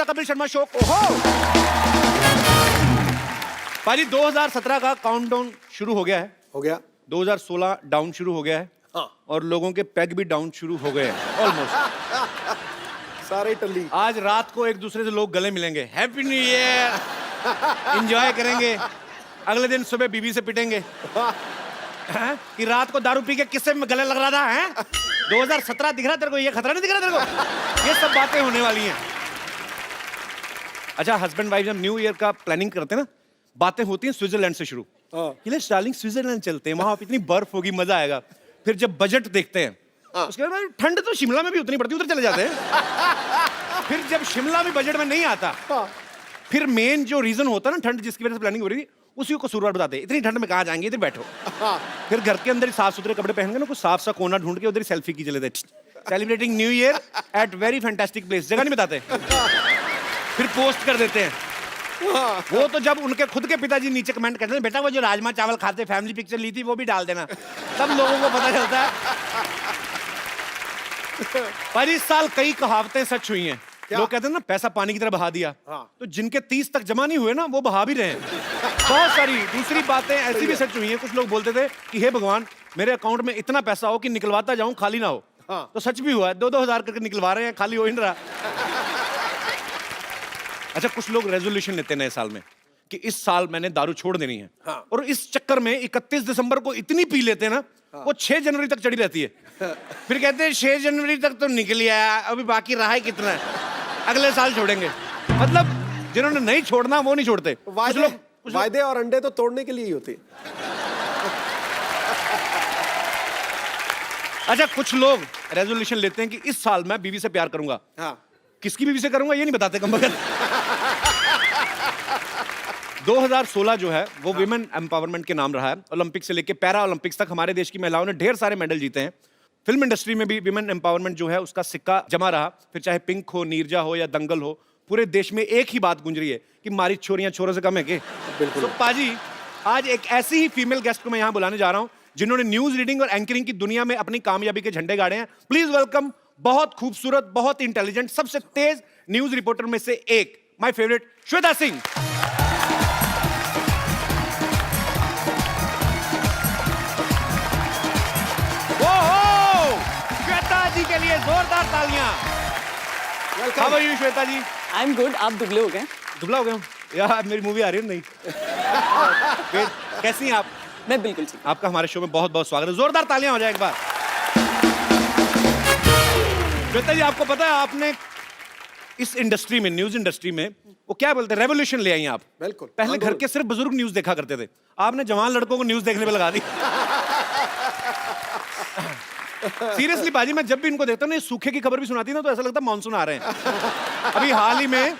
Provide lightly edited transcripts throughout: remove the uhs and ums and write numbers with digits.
The Kapil Sharma show. ओहो पाजी, 2017 का काउंटडाउन शुरू हो गया है। हो गया। 2016 डाउन शुरू हो गया है। हाँ। और लोगों के पैग भी डाउन शुरू हो गए हैं ऑलमोस्ट। सारे टल्ली। आज रात को एक दूसरे से लोग गले मिलेंगे, हैप्पी न्यू ईयर, एंजॉय करेंगे। अगले दिन सुबह बीबी से पिटेंगे हैं? कि रात को दारू पी के किससे गले लग रहा था हैं? 2017 दिख रहा तेरे को? ये खतरा नहीं दिख रहा तेरे को? ये सब बातें होने वाली हैं। अच्छा, हस्बैंड वाइफ जब न्यू ईयर का प्लानिंग करते हैं ना, बातें होती हैं स्विट्जरलैंड से शुरू। डार्लिंग स्विट्जरलैंड चलते हैं, वहां इतनी बर्फ होगी, मजा आएगा। फिर जब बजट देखते हैं, उसके बाद ठंड तो शिमला में भी उतनी पड़ती है, उधर चले जाते हैं। फिर जब शिमला भी बजट में नहीं आता, फिर मेन जो रीजन होता है ना ठंड जिसकी वजह से प्लानिंग हो रही थी, उसी को कसूरवार बताते हैं। इतनी ठंड में कहाँ जाएंगे, इधर बैठो। फिर घर के अंदर ही साफ सुथरे कपड़े पहन के ना, कुछ साफ सा कोना ढूंढ के उधर सेल्फी की चले थे, celebrating new year at very fantastic place. जगह नहीं बताते, फिर पोस्ट कर देते हैं। वो तो जब उनके खुद के पिताजी नीचे कमेंट करते हैं, बेटा वो जो राजमा चावल खाते फैमिली पिक्चर ली थी वो भी डाल देना, तब लोगों को पता चलता है। पर इस साल कई कहावतें सच हुई हैं। लोग कहते हैं ना, पैसा पानी की तरह बहा दिया। तो जिनके 30 तक जमा नहीं हुए ना, वो बहा भी रहे हैं। बहुत सारी दूसरी बातें ऐसी भी सच हुई हैं। कुछ लोग बोलते थे कि हे भगवान, मेरे अकाउंट में इतना पैसा हो कि निकलवाता जाऊं, खाली ना हो। तो सच भी हुआ है, 2-2 हजार करके निकलवा रहे हैं, खाली हो ही नहीं रहा। अच्छा, कुछ लोग रेजोल्यूशन लेते हैं नए साल में कि इस साल मैंने दारू छोड़ देनी है। और इस चक्कर में 31 दिसंबर को इतनी पी लेते हैं ना, वो 6 जनवरी तक चढ़ी रहती है। फिर कहते हैं 6 जनवरी तक तो निकल आया, अभी बाकी रहा है कितना है, अगले साल छोड़ेंगे। मतलब जिन्होंने नहीं छोड़ना वो नहीं छोड़ते। वायदे और अंडे तो तोड़ने के लिए ही होते। अच्छा, कुछ लोग रेजोल्यूशन लेते हैं कि इस साल मैं बीवी से प्यार करूंगा। किसकी बीवी से करूंगा ये नहीं बताते कमबख्त। 2016 जो है वो विमेन एम्पावरमेंट के नाम रहा है। ओलंपिक से लेकर पैरा ओलंपिक्स तक हमारे देश की महिलाओं ने ढेर सारे मेडल जीते हैं। फिल्म इंडस्ट्री में भी विमेन एम्पावरमेंट जो है उसका सिक्का जमा रहा। फिर चाहे पिंक हो, नीरजा हो या दंगल हो, पूरे देश में एक ही बात गूंज रही है कि मारी छोरियां छोरों से कम है के। बिल्कुल। तो पाजी, आज एक ऐसी ही फीमेल गेस्ट को मैं यहां बुलाने जा रहा हूं जिन्होंने न्यूज रीडिंग और एंकरिंग की दुनिया में अपनी कामयाबी के झंडे गाड़े हैं। प्लीज वेलकम, बहुत खूबसूरत, बहुत इंटेलिजेंट, सबसे तेज न्यूज रिपोर्टर में से एक, माय फेवरेट श्वेता सिंह। श्वेता जी के लिए जोरदार तालियां। How are you Shweta ji? I am good. आप दुबले हो गए? दुबला हो गया हूं यार, मेरी मूवी आ रही है नहीं। कैसी हैं आप? मैं बिल्कुल ठीक। आपका हमारे शो में बहुत बहुत स्वागत है। जोरदार तालियां हो जाए एक बार। श्वेता जी, आपको पता है आपने इस इंडस्ट्री में, न्यूज इंडस्ट्री में, वो क्या बोलते हैं, रेवोल्यूशन ले आई आप। बिल्कुल। पहले घर के सिर्फ बुजुर्ग न्यूज देखा करते थे, आपने जवान लड़कों को न्यूज देखने पे लगा दी। सीरियसली बाजी, मैं जब भी इनको देखता हूँ ना, सूखे की खबर भी सुनाती ना, तो ऐसा लगता है मानसून आ रहे हैं। अभी हाल ही में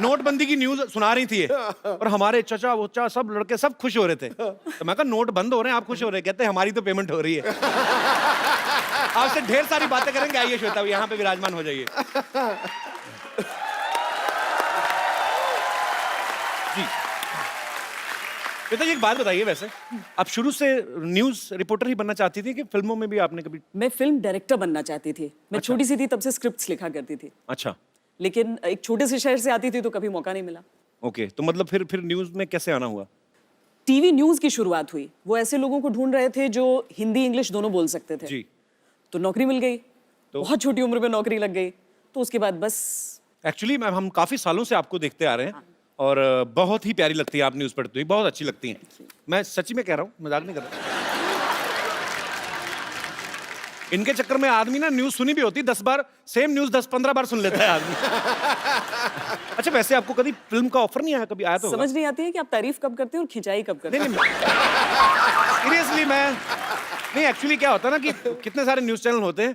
नोटबंदी की न्यूज सुना रही थी और हमारे चचा वोचा सब लड़के सब खुश हो रहे थे। तो मैं कहा नोट बंद हो रहे हैं, आप खुश हो रहे हैं? कहते हैं हमारी तो पेमेंट हो रही है। आपसे ढेर सारी बातें करेंगे। आइए श्वेता, यहाँ पे विराजमान हो जाइए जी। श्वेता जी, एक बात बताइए, वैसे आप शुरू से न्यूज रिपोर्टर ही बनना चाहती थी कि फिल्मों में भी आपने कभी? मैं फिल्म डायरेक्टर बनना चाहती थी। मैं अच्छा। छोटी सी थी तब से स्क्रिप्ट्स लिखा करती थी। अच्छा। लेकिन एक छोटे से शहर से आती थी तो कभी मौका नहीं मिला। ओके, तो मतलब फिर न्यूज में कैसे आना हुआ? टीवी न्यूज की शुरुआत हुई। वो ऐसे लोगों को ढूंढ रहे थे जो हिंदी इंग्लिश दोनों बोल सकते थे जी। तो नौकरी मिल गई। तो बहुत छोटी उम्र में नौकरी लग गई। तो उसके बाद बस एक्चुअली मैम, हम काफी सालों से आपको देखते आ रहे हैं और बहुत ही प्यारी लगती है आप न्यूज पढ़ती हुई, बहुत अच्छी लगती हैं। मैं सच्ची में कह रहा हूँ, मजाक नहीं कर रहा। इनके चक्कर में आदमी ना न्यूज सुनी भी होती 10 बार, सेम न्यूज 10-15 बार सुन लेता है आदमी। अच्छा, वैसे आपको कभी फिल्म का ऑफर नहीं आया? कभी आया तो होगा। समझ नहीं आती है कि आप तारीफ कब करते हैं और खिंचाई कब करते हैं। सीरियसली मैं नहीं, एक्चुअली क्या होता है ना कि कितने सारे न्यूज चैनल होते हैं,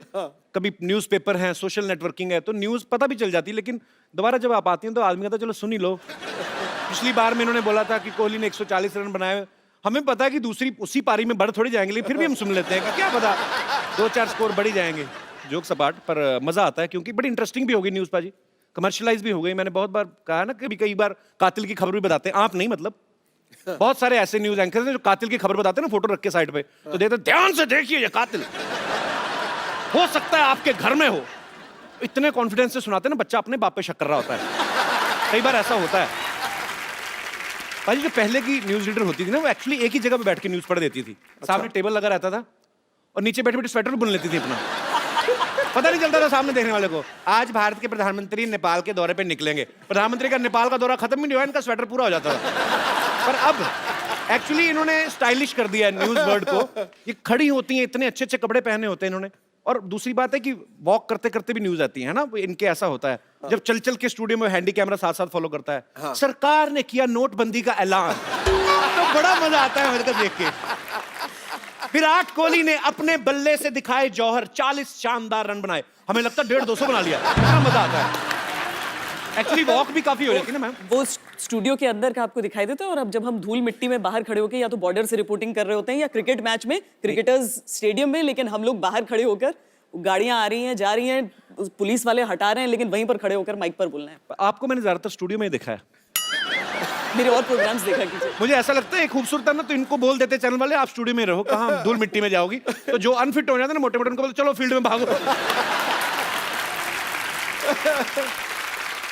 कभी न्यूज़पेपर हैं, सोशल नेटवर्किंग है, तो न्यूज पता भी चल जाती है, लेकिन दोबारा जब आप आती हैं तो आदमी कहता है चलो सुन ही लो। पिछली बार में इन्होंने बोला था कि कोहली ने 140 रन बनाए, हमें पता है कि दूसरी उसी पारी में बढ़ थोड़ी जाएंगे, लेकिन फिर भी हम सुन लेते हैं कि क्या पता 2-4 स्कोर बढ़ ही जाएंगे। जोक सपाट, पर मजा आता है क्योंकि बड़ी इंटरेस्टिंग भी हो गई न्यूज पाजी, कमर्शियलाइज भी हो गई। मैंने बहुत बार कहा ना, कई बार कातिल की खबर भी बताते हैं, आप नहीं मतलब बहुत सारे ऐसे न्यूज एंकर हैं जो कातिल की खबर बताते हैं ना, फोटो रख के साइड पे, तो देते ध्यान से देखिए ये कातिल हो सकता है आपके घर में हो। इतने कॉन्फिडेंस से सुनाते हैं ना, बच्चा अपने बाप पे शक कर रहा होता है। कई बार ऐसा होता है भाजी। जो पहले की न्यूज रीडर होती थी ना, वो एक्चुअली एक ही जगह पे बैठ के न्यूज पढ़ देती थी। सामने टेबल लगा रहता था और नीचे बैठे बैठे स्वेटर बुन लेती थी अपना। पता नहीं चलता था सामने देखने वाले को। आज भारत के प्रधानमंत्री नेपाल के दौरे पे निकलेंगे। प्रधानमंत्री का नेपाल का दौरा खत्म ही नहीं हुआ, इनका स्वेटर पूरा हो जाता था। पर अब एक्चुअली इन्होंने स्टाइलिश कर दिया है न्यूज वर्ड को। ये खड़ी होती हैं, इतने अच्छे अच्छे कपड़े पहने होते हैं इन्होंने। और दूसरी बात है कि वॉक करते करते भी न्यूज आती है ना, इनके ऐसा होता है। जब चल चल के स्टूडियो में हैंडी कैमरा साथ साथ फॉलो करता है। सरकार ने किया नोटबंदी का ऐलान, तो बड़ा मजा आता है मेरे को देख के। विराट कोहली ने अपने बल्ले से दिखाए जौहर, 40 शानदार रन बनाए। हमें लगता है 150-200 बना लिया। बड़ा मजा आता है। एक्चुअली वॉक भी काफी हो जाती है ना मैम। वो स्टूडियो के अंदर का आपको दिखाई देता है, और अब जब हम धूल मिट्टी में बाहर खड़े होकर या तो बॉर्डर से रिपोर्टिंग कर रहे होते हैं या क्रिकेट मैच में, क्रिकेटर्स स्टेडियम में, लेकिन हम लोग बाहर खड़े होकर, गाड़ियां आ रही हैं जा रही हैं, पुलिस वाले हटा रहे हैं, लेकिन वहीं पर खड़े होकर माइक पर बोलना है। आपको मैंने ज्यादातर स्टूडियो में ही देखा है। मेरे और प्रोग्राम्स देखा कीजिए। मुझे ऐसा लगता है खूबसूरत है ना, तो इनको बोल देते चैनल वाले आप स्टूडियो में रहो, कहाँ धूल मिट्टी में जाओगी। तो जो अनफिट हो जाता है ना मोटे मोटे, उनको बोलते चलो फील्ड में भागो।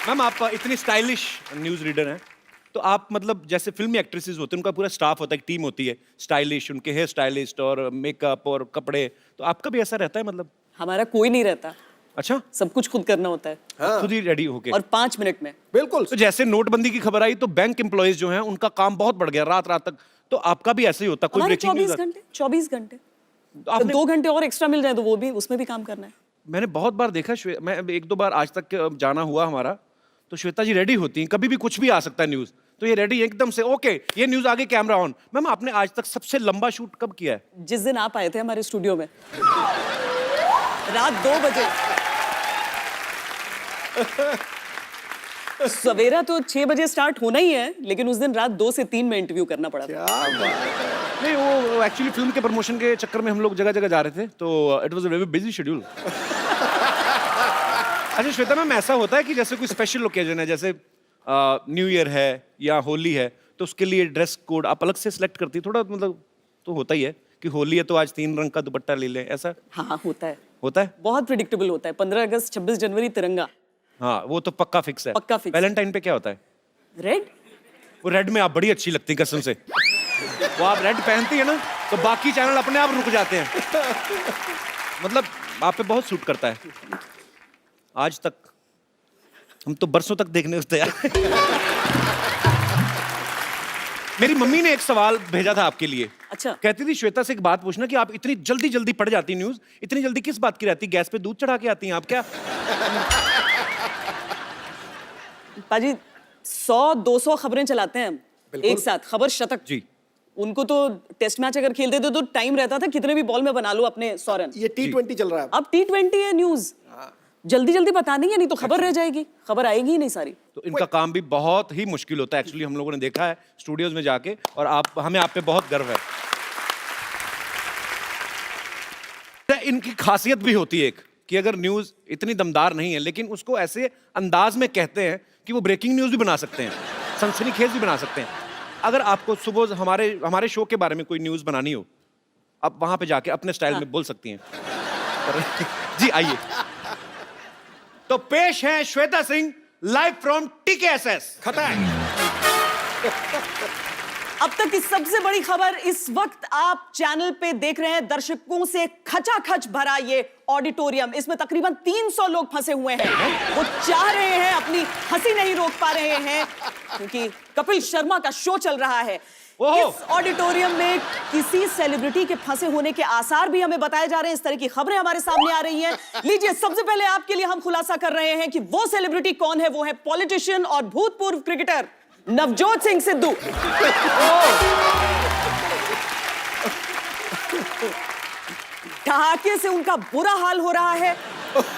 मैम आप इतनी स्टाइलिश न्यूज रीडर हैं, तो आप मतलब जैसे फिल्मी एक्ट्रेसेस होते हैं, उनका पूरा स्टाफ होता है, एक टीम होती है स्टाइलिश, उनके हेयर स्टाइलिस्ट और मेकअप और कपड़े, तो आपका भी ऐसा रहता है मतलब? हमारा कोई नहीं रहता, अच्छा, सब कुछ खुद करना होता है। हाँ। खुद ही रेडी होके, और 5 मिनट में। बिल्कुल। तो जैसे नोटबंदी की खबर आई तो बैंक एम्प्लॉइज जो हैं उनका काम बहुत बढ़ गया, रात रात तक। तो आपका भी ऐसे ही होता? कोई हमारे ब्रेकिंग 24 घंटे आपने 2 घंटे और एक्स्ट्रा मिल जाए तो वो भी, उसमें भी काम करना है। मैंने बहुत बार देखा, मैं 1-2 बार आज तक जाना हुआ हमारा, तो श्वेता जी रेडी होती हैं, कभी भी कुछ भी आ सकता है न्यूज, तो ये रेडी एकदम से, ओके ये न्यूज आगे, कैमरा ऑन। मैम आपने आज तक सबसे लंबा शूट कब किया है? जिस दिन आप आए थे हमारे स्टूडियो में, रात 2 बजे। सवेरा तो 6 बजे स्टार्ट होना ही है, लेकिन उस दिन रात 2 से 3 में इंटरव्यू करना पड़ा था। क्या बात। नहीं, वो एक्चुअली फिल्म के प्रमोशन के चक्कर में हम लोग जगह जगह जा रहे थे, तो it was a very busy schedule. अच्छा श्वेता मैम, ऐसा होता है कि जैसे कोई स्पेशल ओकेजन है, जैसे न्यू ईयर है या होली है, तो उसके लिए ड्रेस कोड आप अलग से सिलेक्ट करती है? थोड़ा मतलब तो होता ही है कि होली है तो आज 3 रंग का दुपट्टा ले लें, ऐसा हाँ होता है, होता है? बहुत प्रिडिक्टेबल होता है। 15 अगस्त 26 जनवरी तिरंगा, हाँ वो तो पक्का फिक्स है। पक्का फिक्स। वैलेंटाइन पे क्या होता है? रेड। वो रेड में आप बड़ी अच्छी लगती है कसम से। वो आप रेड पहनती है ना, तो बाकी चैनल अपने आप रुक जाते हैं। मतलब आप पे बहुत सूट करता है। आज तक हम तो बरसों तक देखने उस तैयार। मेरी मम्मी ने एक सवाल भेजा था आपके लिए। अच्छा। कहती थी श्वेता से एक बात पूछना कि आप इतनी जल्दी जल्दी पढ़ जाती न्यूज, इतनी जल्दी किस बात की रहती? गैस पे दूध चढ़ा के आती हैं आप क्या? पाजी 100-200 खबरें चलाते हैं हम एक साथ, खबर शतक जी। उनको तो टेस्ट मैच अगर खेलते थे तो टाइम रहता था, कितने भी बॉल में बना लो अपने 100 रन। ये T20 चल रहा है। अब T20 है न्यूज, जल्दी जल्दी बतानी है, नहीं तो खबर रह जाएगी, खबर आएगी ही नहीं सारी। तो इनका काम भी बहुत ही मुश्किल होता है एक्चुअली, हम लोगों ने देखा है स्टूडियोज में जाके, और हमें आप पे बहुत गर्व है। इनकी खासियत भी होती है एक, कि अगर न्यूज इतनी दमदार नहीं है, लेकिन उसको ऐसे अंदाज में कहते हैं कि वो ब्रेकिंग न्यूज भी बना सकते हैं, सनसनीखेज भी बना सकते हैं। अगर आपको सुबह हमारे शो के बारे में कोई न्यूज बनानी हो, आप वहां पे जाके अपने स्टाइल में बोल सकती हैं। जी आइए। तो पेश है श्वेता सिंह लाइव फ्रॉम टीकेएसएस। खटाक। अब तक की सबसे बड़ी खबर, इस वक्त आप चैनल पे देख रहे हैं दर्शकों से खचाखच भरा ये ऑडिटोरियम। इसमें तकरीबन 300 लोग फंसे हुए हैं। वो चाह रहे हैं, अपनी हंसी नहीं रोक पा रहे हैं क्योंकि कपिल शर्मा का शो चल रहा है। इस ऑडिटोरियम में किसी सेलिब्रिटी के फंसे होने के आसार भी हमें बताए जा रहे हैं। इस तरह की खबरें हमारे सामने आ रही हैं। लीजिए, सबसे पहले आपके लिए हम खुलासा कर रहे हैं कि वो सेलिब्रिटी कौन है। वो है पॉलिटिशियन और भूतपूर्व क्रिकेटर नवजोत सिंह सिद्धू। ठहाके से उनका बुरा हाल हो रहा है।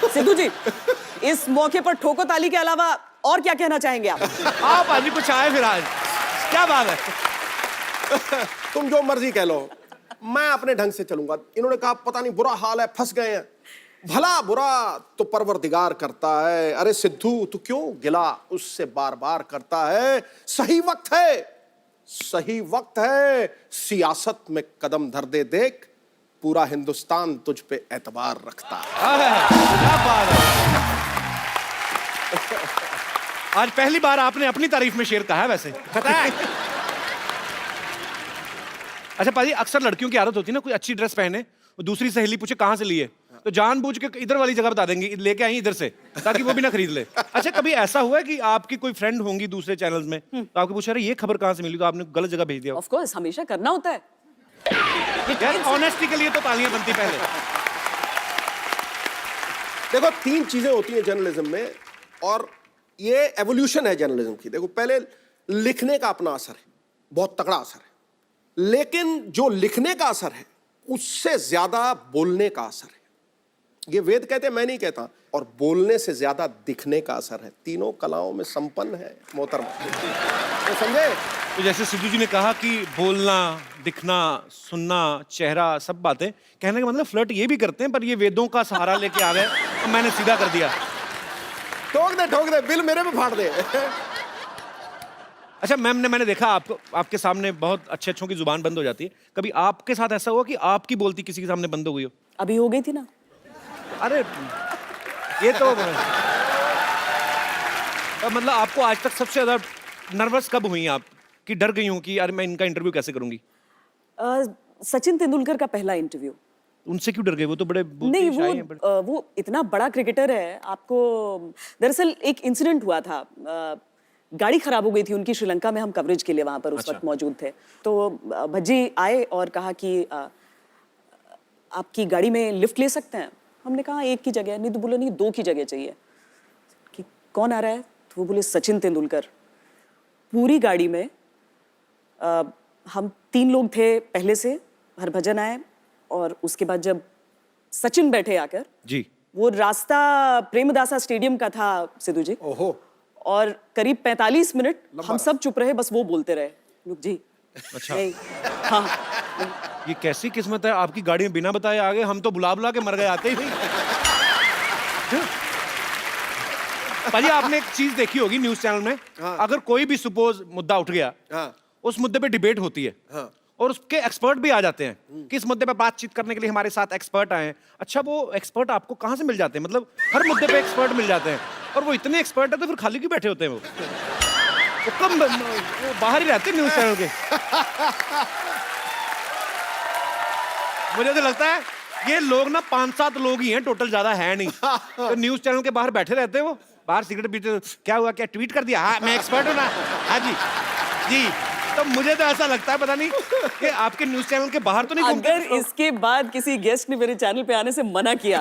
सिद्धू जी, इस मौके पर ठोको ताली के अलावा और क्या कहना चाहेंगे आप? आप आज कुछ आए फिर, आज क्या बात है? तुम जो मर्जी कह लो, मैं अपने ढंग से चलूंगा। इन्होंने कहा पता नहीं बुरा हाल है, फंस गए हैं। भला बुरा तो परवरदिगार करता है। अरे सिद्धू, तू क्यों गिला उससे बार बार करता है? सही वक्त है, सही वक्त है। सियासत में कदम धर दे देख, पूरा हिंदुस्तान तुझ पे एतबार रखता है। क्या बात है? आज पहली बार आपने अपनी तारीफ में शेर कहा है वैसे। पता है अच्छा पाजी, अक्सर लड़कियों की आदत होती है ना, कोई अच्छी ड्रेस पहने और दूसरी सहेली पूछे कहाँ से ली है, तो जानबूझ के इधर वाली जगह बता देंगे, लेके आई इधर से, ताकि वो भी ना खरीद ले। अच्छा कभी ऐसा हुआ है कि आपकी कोई फ्रेंड होंगी दूसरे चैनल्स में, तो आपको पूछा रहे ये खबर कहाँ से मिली, तो आपने गलत जगह भेज दिया? ऑफ कोर्स, हमेशा करना होता है। यार ऑनेस्टी के लिए तो तालियां बनती पहले। देखो 3 चीजें होती हैं जर्नलिज्म में, और ये एवोल्यूशन है जर्नलिज्म की। देखो पहले लिखने का अपना असर है, बहुत तगड़ा असर है, लेकिन जो लिखने का असर है उससे ज्यादा बोलने का असर है। ये वेद कहते हैं, मैं नहीं कहता। और बोलने से ज्यादा दिखने का असर है। तीनों कलाओं में संपन्न है मोहतरमा, तो समझे? तो जैसे सिद्धू जी ने कहा कि बोलना, दिखना, सुनना, चेहरा, सब बातें, कहने का मतलब फ्लर्ट ये भी करते हैं, पर ये वेदों का सहारा लेके आ गए और मैंने सीधा कर दिया। ठोक दे, बिल मेरे पे फाड़ दे। अच्छा मैम ने, मैंने देखा आपको, आपके सामने बहुत अच्छे अच्छों की जुबान बंद हो जाती है, कभी आपके साथ ऐसा हुआ कि आपकी बोलती किसी के सामने बंद हो गई हो? अभी हो गई थी ना। अरे ये तो मतलब आपको आज तक सबसे ज्यादा नर्वस कब हुई आप, कि डर गई हूं कि यार मैं इनका इंटरव्यू कैसे करूंगी? सचिन तेंदुलकर का पहला इंटरव्यू। उनसे क्यों डर गए? वो तो बड़े नहीं, वो इतना बड़ा क्रिकेटर है। आपको दरअसल एक इंसिडेंट हुआ था, गाड़ी खराब हो गई थी उनकी श्रीलंका में, हम कवरेज के लिए वहां पर उस वक्त मौजूद थे। तो भज्जी आए और कहा कि आपकी गाड़ी में लिफ्ट ले सकते हैं? हमने कहा एक की जगह नहीं, तो बोले नहीं 2 की जगह चाहिए। कि कौन आ रहा है? तो वो बोले सचिन तेंदुलकर। पूरी गाड़ी में हम 3 लोग थे पहले से, हरभजन आए, और उसके बाद जब सचिन बैठे आकर जी, वो रास्ता प्रेमदासा स्टेडियम का था सिद्धू जी। ओहो। और करीब 45 मिनट हम सब चुप रहे, बस वो बोलते रहे, लोग जी। अच्छा। नहीं, हाँ, ये कैसी किस्मत है, आपकी गाड़ी में बिना बताए आ गए, हम तो बुला बुला के मर गए आते ही नहीं। भाजी आपने एक चीज देखी होगी न्यूज चैनल में, हाँ। अगर कोई भी सपोज मुद्दा उठ गया, हाँ। उस मुद्दे पे डिबेट होती है, हाँ। और उसके एक्सपर्ट भी आ जाते हैं कि इस मुद्दे पे बातचीत करने के लिए हमारे साथ एक्सपर्ट आए हैं। अच्छा वो एक्सपर्ट आपको कहाँ से मिल जाते हैं? मतलब हर मुद्दे पे एक्सपर्ट मिल जाते हैं, और वो इतने एक्सपर्ट है तो फिर खाली क्यों बैठे होते हैं? वो कम वो बाहर ही रहते हैं न्यूज चैनल के। मुझे तो लगता है ये लोग ना 5-7 लोग ही हैं टोटल, ज्यादा है नहीं। तो न्यूज चैनल के बाहर बैठे रहते हैं, वो बाहर सिगरेट पीते, क्या हुआ, क्या ट्वीट कर दिया, हाँ मैं एक्सपर्ट हूँ ना, हाँ जी जी। तो मुझे तो ऐसा लगता है, पता नहीं कि आपके न्यूज चैनल के बाहर तो नहीं घूमते? अगर इसके बाद किसी गेस्ट ने मेरे चैनल पे आने से मना किया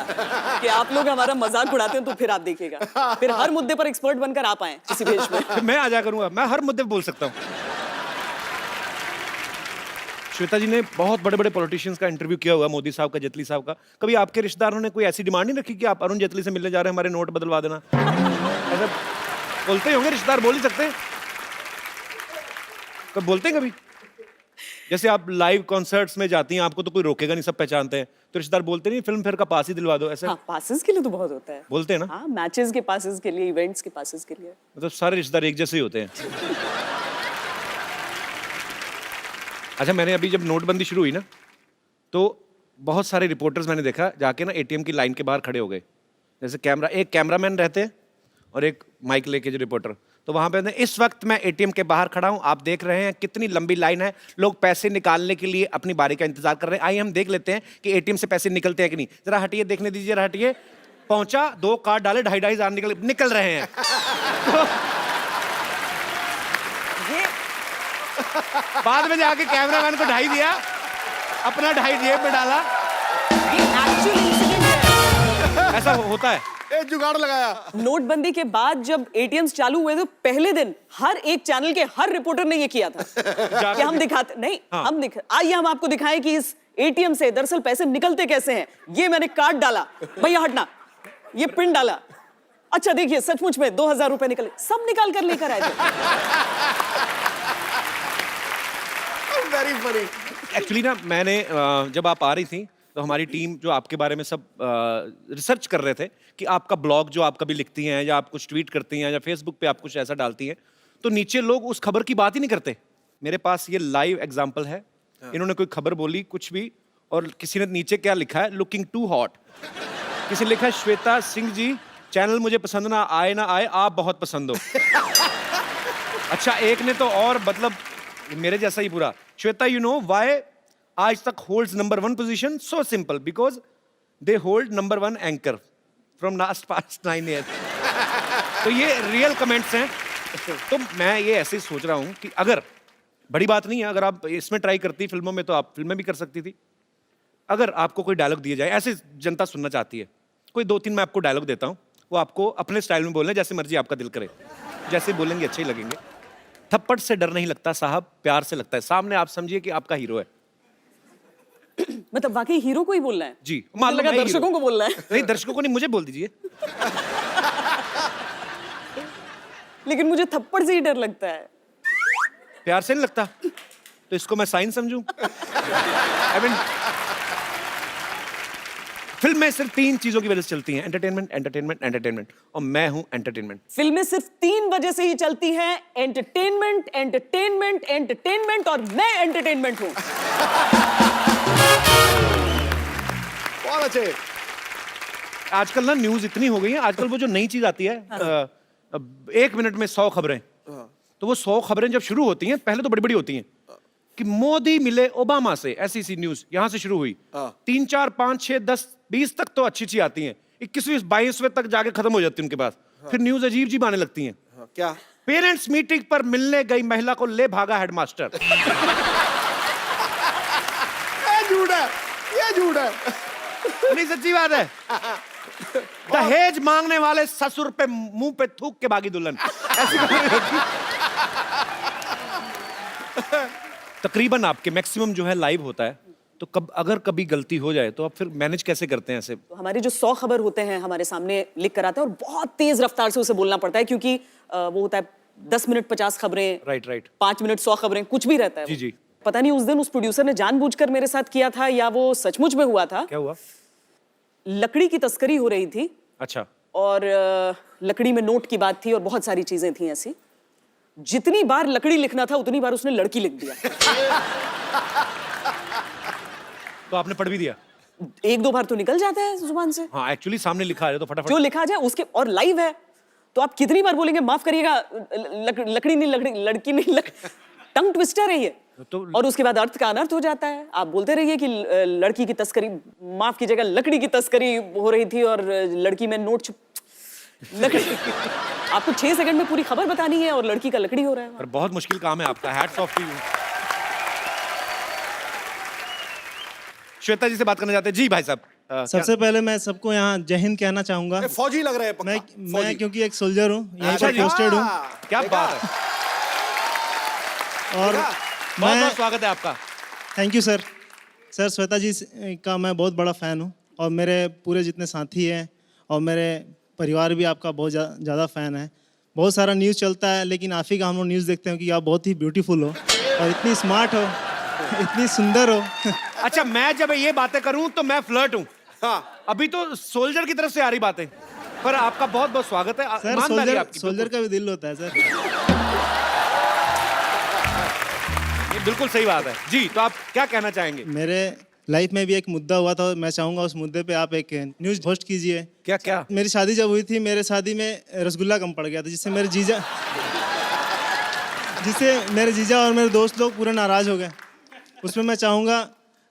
कि आप लोग हमारा मजाक उड़ाते हैं, तो फिर आप देखिएगा, फिर हर मुद्दे पर एक्सपर्ट बनकर आप आए किसी देश में। फिर मैं आ जा करूंगा, मैं हर मुद्दे पे बोल सकता हूँ। श्वेता जी ने बहुत बड़े बड़े पॉलिटिशियंस का इंटरव्यू किया हुआ, मोदी साहब का, जेटली साहब का। कभी आपके रिश्तेदारों ने कोई ऐसी डिमांड नहीं रखी कि आप अरुण जेटली से मिलने जा रहे हैं, हमारे नोट बदलवा देना? ऐसा बोलते ही होंगे रिश्तेदार, बोल ही सकते हैं, कब बोलते हैं कभी? जैसे आप लाइव कॉन्सर्ट्स में जाती हैं, आपको तो कोई रोकेगा नहीं, सब पहचानते हैं, तो रिश्तेदार बोलते नहीं फिल्म फेयर का पास ही दिलवा दो, ऐसे? हाँ, पासेस के लिए तो बहुत होता है। बोलते हैं ना? हाँ, मैचेस के पासेस के लिए, इवेंट्स के पासेस के लिए। मतलब सारे रिश्तेदार एक जैसे ही होते हैं। अच्छा मैंने अभी जब नोटबंदी शुरू हुई ना, तो बहुत सारे रिपोर्टर्स मैंने देखा जाके ना एटीएम की लाइन के बाहर खड़े हो गए। जैसे एक कैमरामैन रहते हैं और एक माइक लेके जो रिपोर्टर, तो वहां पे इस वक्त मैं एटीएम के बाहर खड़ा हूं, आप देख रहे हैं कितनी लंबी लाइन है, लोग पैसे निकालने के लिए अपनी बारी का इंतजार कर रहे हैं। आइए हम देख लेते हैं कि एटीएम से पैसे निकलते हैं कि नहीं। जरा हटिए, देखने दीजिए, जरा हटिए। पहुंचा, 2 कार्ड डाले, 2,500 निकल रहे हैं। बाद में जाके कैमरामैन को 2.5 दिया, अपना 2.5 जेब में डाला। ऐसा होता है। जुगाड़ लगाया। नोटबंदी के बाद जब एटीएम्स चालू हुए तो पहले दिन हर एक चैनल के हर रिपोर्टर ने ये किया था कि हम दिखाते नहीं, हाँ। आइए हम आपको दिखाएं कि इस एटीएम से दरअसल पैसे निकलते कैसे हैं। ये मैंने कार्ड डाला, भैया हटना, ये पिन डाला, अच्छा देखिए सचमुच में 2,000 रुपए निकले, सब निकाल कर लेकर आए थे। Very funny. एक्चुअली ना मैंने जब आप आ रही थी तो हमारी टीम जो आपके बारे में सब रिसर्च कर रहे थे कि आपका ब्लॉग जो आप कभी लिखती हैं या आप कुछ ट्वीट करती हैं या फेसबुक पे आप कुछ ऐसा डालती हैं, तो नीचे लोग उस खबर की बात ही नहीं करते। मेरे पास ये लाइव एग्जांपल है। इन्होंने कोई खबर बोली कुछ भी, और किसी ने नीचे क्या लिखा है, लुकिंग टू हॉट। किसी ने लिखा है श्वेता सिंह जी चैनल मुझे पसंद ना आए, आप बहुत पसंद हो। अच्छा, एक ने तो और मतलब मेरे जैसा ही पूरा। श्वेता, यू नो व्हाई आज तक holds number 1 position? So simple, because they hold number 1 anchor from last past 9 years. तो ये रियल कमेंट्स हैं। तो मैं ये ऐसे ही सोच रहा हूं कि अगर, बड़ी बात नहीं है, अगर आप इसमें ट्राई करती फिल्मों में तो आप फिल्में भी कर सकती थी। अगर आपको कोई डायलॉग दिया जाए, ऐसे जनता सुनना चाहती है, कोई 2-3 मैं आपको डायलॉग देता हूं, वो आपको अपने स्टाइल में बोलना है, जैसे मर्जी आपका दिल करे, जैसे बोलेंगे अच्छे ही लगेंगे। थप्पड़ से डर नहीं लगता साहब, प्यार से लगता है। सामने आप समझिए कि आपका हीरो है। मतलब वाकई हीरो को ही बोलना है? जी, मुझे लगा मैं दर्शकों हीरो। को बोलना है। नहीं, दर्शकों को नहीं, मुझे बोल दीजिए। लेकिन मुझे थप्पड़ से ही डर लगता है। प्यार से नहीं लगता, तो इसको मैं साइन समझूं? I mean, फिल्में सिर्फ 3 चीजों की वजह से चलती हैं, एंटरटेनमेंट, एंटरटेनमेंट, एंटरटेनमेंट, और मैं हूं एंटरटेनमेंट। फिल्में सिर्फ 3 वजह से ही चलती हैं, एंटरटेनमेंट, एंटरटेनमेंट, एंटरटेनमेंट, और मैं एंटरटेनमेंट हूं। बहुत अच्छे। आजकल ना न्यूज इतनी हो गई है, आजकल वो जो नई चीज आती है, 1 मिनट में 100 खबरें। तो वो 100 खबरें जब शुरू होती हैं, पहले तो बड़ी बड़ी होती हैं कि मोदी मिले ओबामा से, ऐसी सी न्यूज यहां से शुरू हुई। 3, 4, 5, 6, 10, 20 तक तो अच्छी अच्छी आती हैं, 21वीं 22वें तक जाके खत्म हो जाती है उनके पास। फिर न्यूज अजीब जी आने लगती हैं। क्या? पेरेंट्स मीटिंग पर मिलने गई महिला को ले भागा हेडमास्टर। ये झूठ है, ये झूठ है। नहीं, सच्ची बात है। दहेज मांगने वाले ससुर पे मुंह पे थूक के भागी दुल्हन, ऐसी कहानी होती। तकरीबन आपके मैक्सिमम जो है लाइव होता है, तो अगर कभी गलती हो जाए तो आप फिर मैनेज कैसे करते हैं ऐसे? तो हमारे जो 100 खबर होते हैं हमारे सामने लिख कर आते हैं, और बहुत तेज रफ्तार से उसे बोलना पड़ता है, क्योंकि वो होता है 10 मिनट 50 खबरें, राइट 5 मिनट 100 खबरें, कुछ भी रहता है। जी, जी। पता नहीं उस दिन उस प्रोड्यूसर ने जानबूझकर मेरे साथ किया था या वो सचमुच में हुआ था। क्या हुआ? लकड़ी की तस्करी हो रही थी, अच्छा। और लकड़ी में नोट की बात थी और बहुत सारी चीजें थी ऐसी। जितनी बार लकड़ी लिखना था उतनी बार उसने लड़की लिख दिया। तो आपने पढ़ भी दिया? 1-2 बार तो निकल जाता है जुबान से। हाँ, एक्चुअली सामने लिखा है तो फटाफट जो लिखा जाए उसके, और लाइव है तो आप कितनी बार बोलेंगे माफ करिएगा, लकड़ी नहीं, लड़की नहीं, टंग ट्विस्टर है ये। तो और उसके बाद अर्थ का अनर्थ हो जाता है। आप बोलते रहिए कि लड़की की तस्करी, माफ कीजिएगा, लकड़ी की तस्करी हो रही थी और लड़की में नोट लकड़ी। आपको 6 सेकंड में पूरी खबर बतानी है और लड़की का लकड़ी हो रहा है। पर बहुत मुश्किल काम है आपका। Hats off to you. Shweta ji से बात करना चाहते हैं। जी भाई साहब। सबसे पहले मैं सबको यहाँ जय हिंद कहना चाहूंगा। फौजी लग रहे हैं पक्का। मैं क्योंकि एक सोल्जर हूँ, यहीं अच्छा पर जी। पोस्टेड हूँ, क्या बात है, और बहुत मैं बहुत स्वागत है आपका। Thank you sir. Sir, Shweta ji का मैं बहुत बड़ा फ़ैन हूँ, और मेरे पूरे जितने साथी हैं और मेरे परिवार भी आपका बहुत ज़्यादा फ़ैन है। बहुत सारा न्यूज़ चलता है, लेकिन आप ही का हम लोग न्यूज़ देखते हैं कि आप बहुत ही ब्यूटीफुल हो और इतनी स्मार्ट हो, इतनी सुंदर हो। अच्छा, मैं जब ये बातें करूं तो मैं फ्लर्ट हूं। हाँ, अभी तो सोल्जर की तरफ से आ रही बातें, पर आपका बहुत बहुत स्वागत है। सर, ईमानदारी आपकी, सोल्जर का भी दिल होता है सर। ये बिल्कुल सही बात है जी। तो आप क्या कहना चाहेंगे? मेरे लाइफ में भी एक मुद्दा हुआ था, मैं चाहूँगा उस मुद्दे पे आप एक न्यूज़ होस्ट कीजिए। क्या क्या? मेरी शादी जब हुई थी, मेरे शादी में रसगुल्ला कम पड़ गया था, जिससे मेरे जीजा और मेरे दोस्त लोग पूरे नाराज हो गए। उसमें मैं चाहूँगा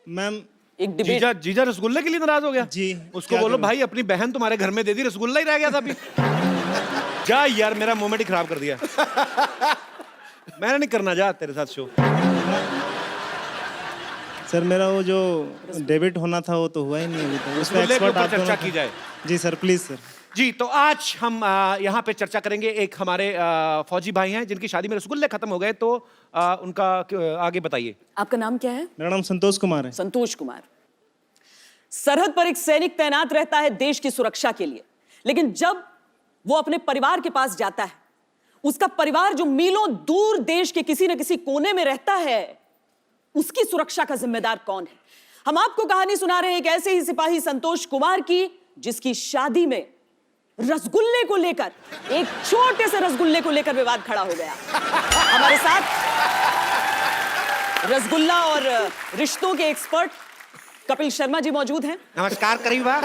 मैम, एक डिबेट। जीजा रसगुल्ले के लिए नाराज हो गया? जी। उसको क्या बोलो करूं? भाई अपनी बहन तुम्हारे घर में दे दी, रसगुल्ला ही रह गया था अभी। जा यार, मेरा मोमेंट ही खराब कर दिया। मैंने नहीं करना, जा तेरे साथ शो। सर, मेरा वो जो डेबिट होना था वो तो हुआ ही नहीं अभी तक। उस पे रसगुल्ले के एक्सपर्ट ऊपर आप दोनों चर्चा की थे। जाए। जी सर, प्लीज सर। जी, तो आज हम यहाँ पे चर्चा करेंगे। एक हमारे फौजी भाई हैं जिनकी शादी में रसगुल्ले खत्म हो गए, तो उनका आगे बताइए। आपका नाम क्या है? मेरा नाम संतोष कुमार है। संतोष कुमार। सरहद पर एक सैनिक तैनात रहता है देश की सुरक्षा के लिए, लेकिन जब वो अपने परिवार के पास जाता है, उसका परिवार जो मीलों दूर देश के किसी न किसी कोने में रहता है, उसकी सुरक्षा का जिम्मेदार कौन है? हम आपको कहानी सुना रहे हैं एक ऐसे ही सिपाही संतोष कुमार की, जिसकी शादी में रसगुल्ले को लेकर, एक छोटे से रसगुल्ले को लेकर विवाद खड़ा हो गया। हमारे साथ रसगुल्ला और रिश्तों के एक्सपर्ट कपिल शर्मा जी मौजूद हैं। नमस्कार करीबा।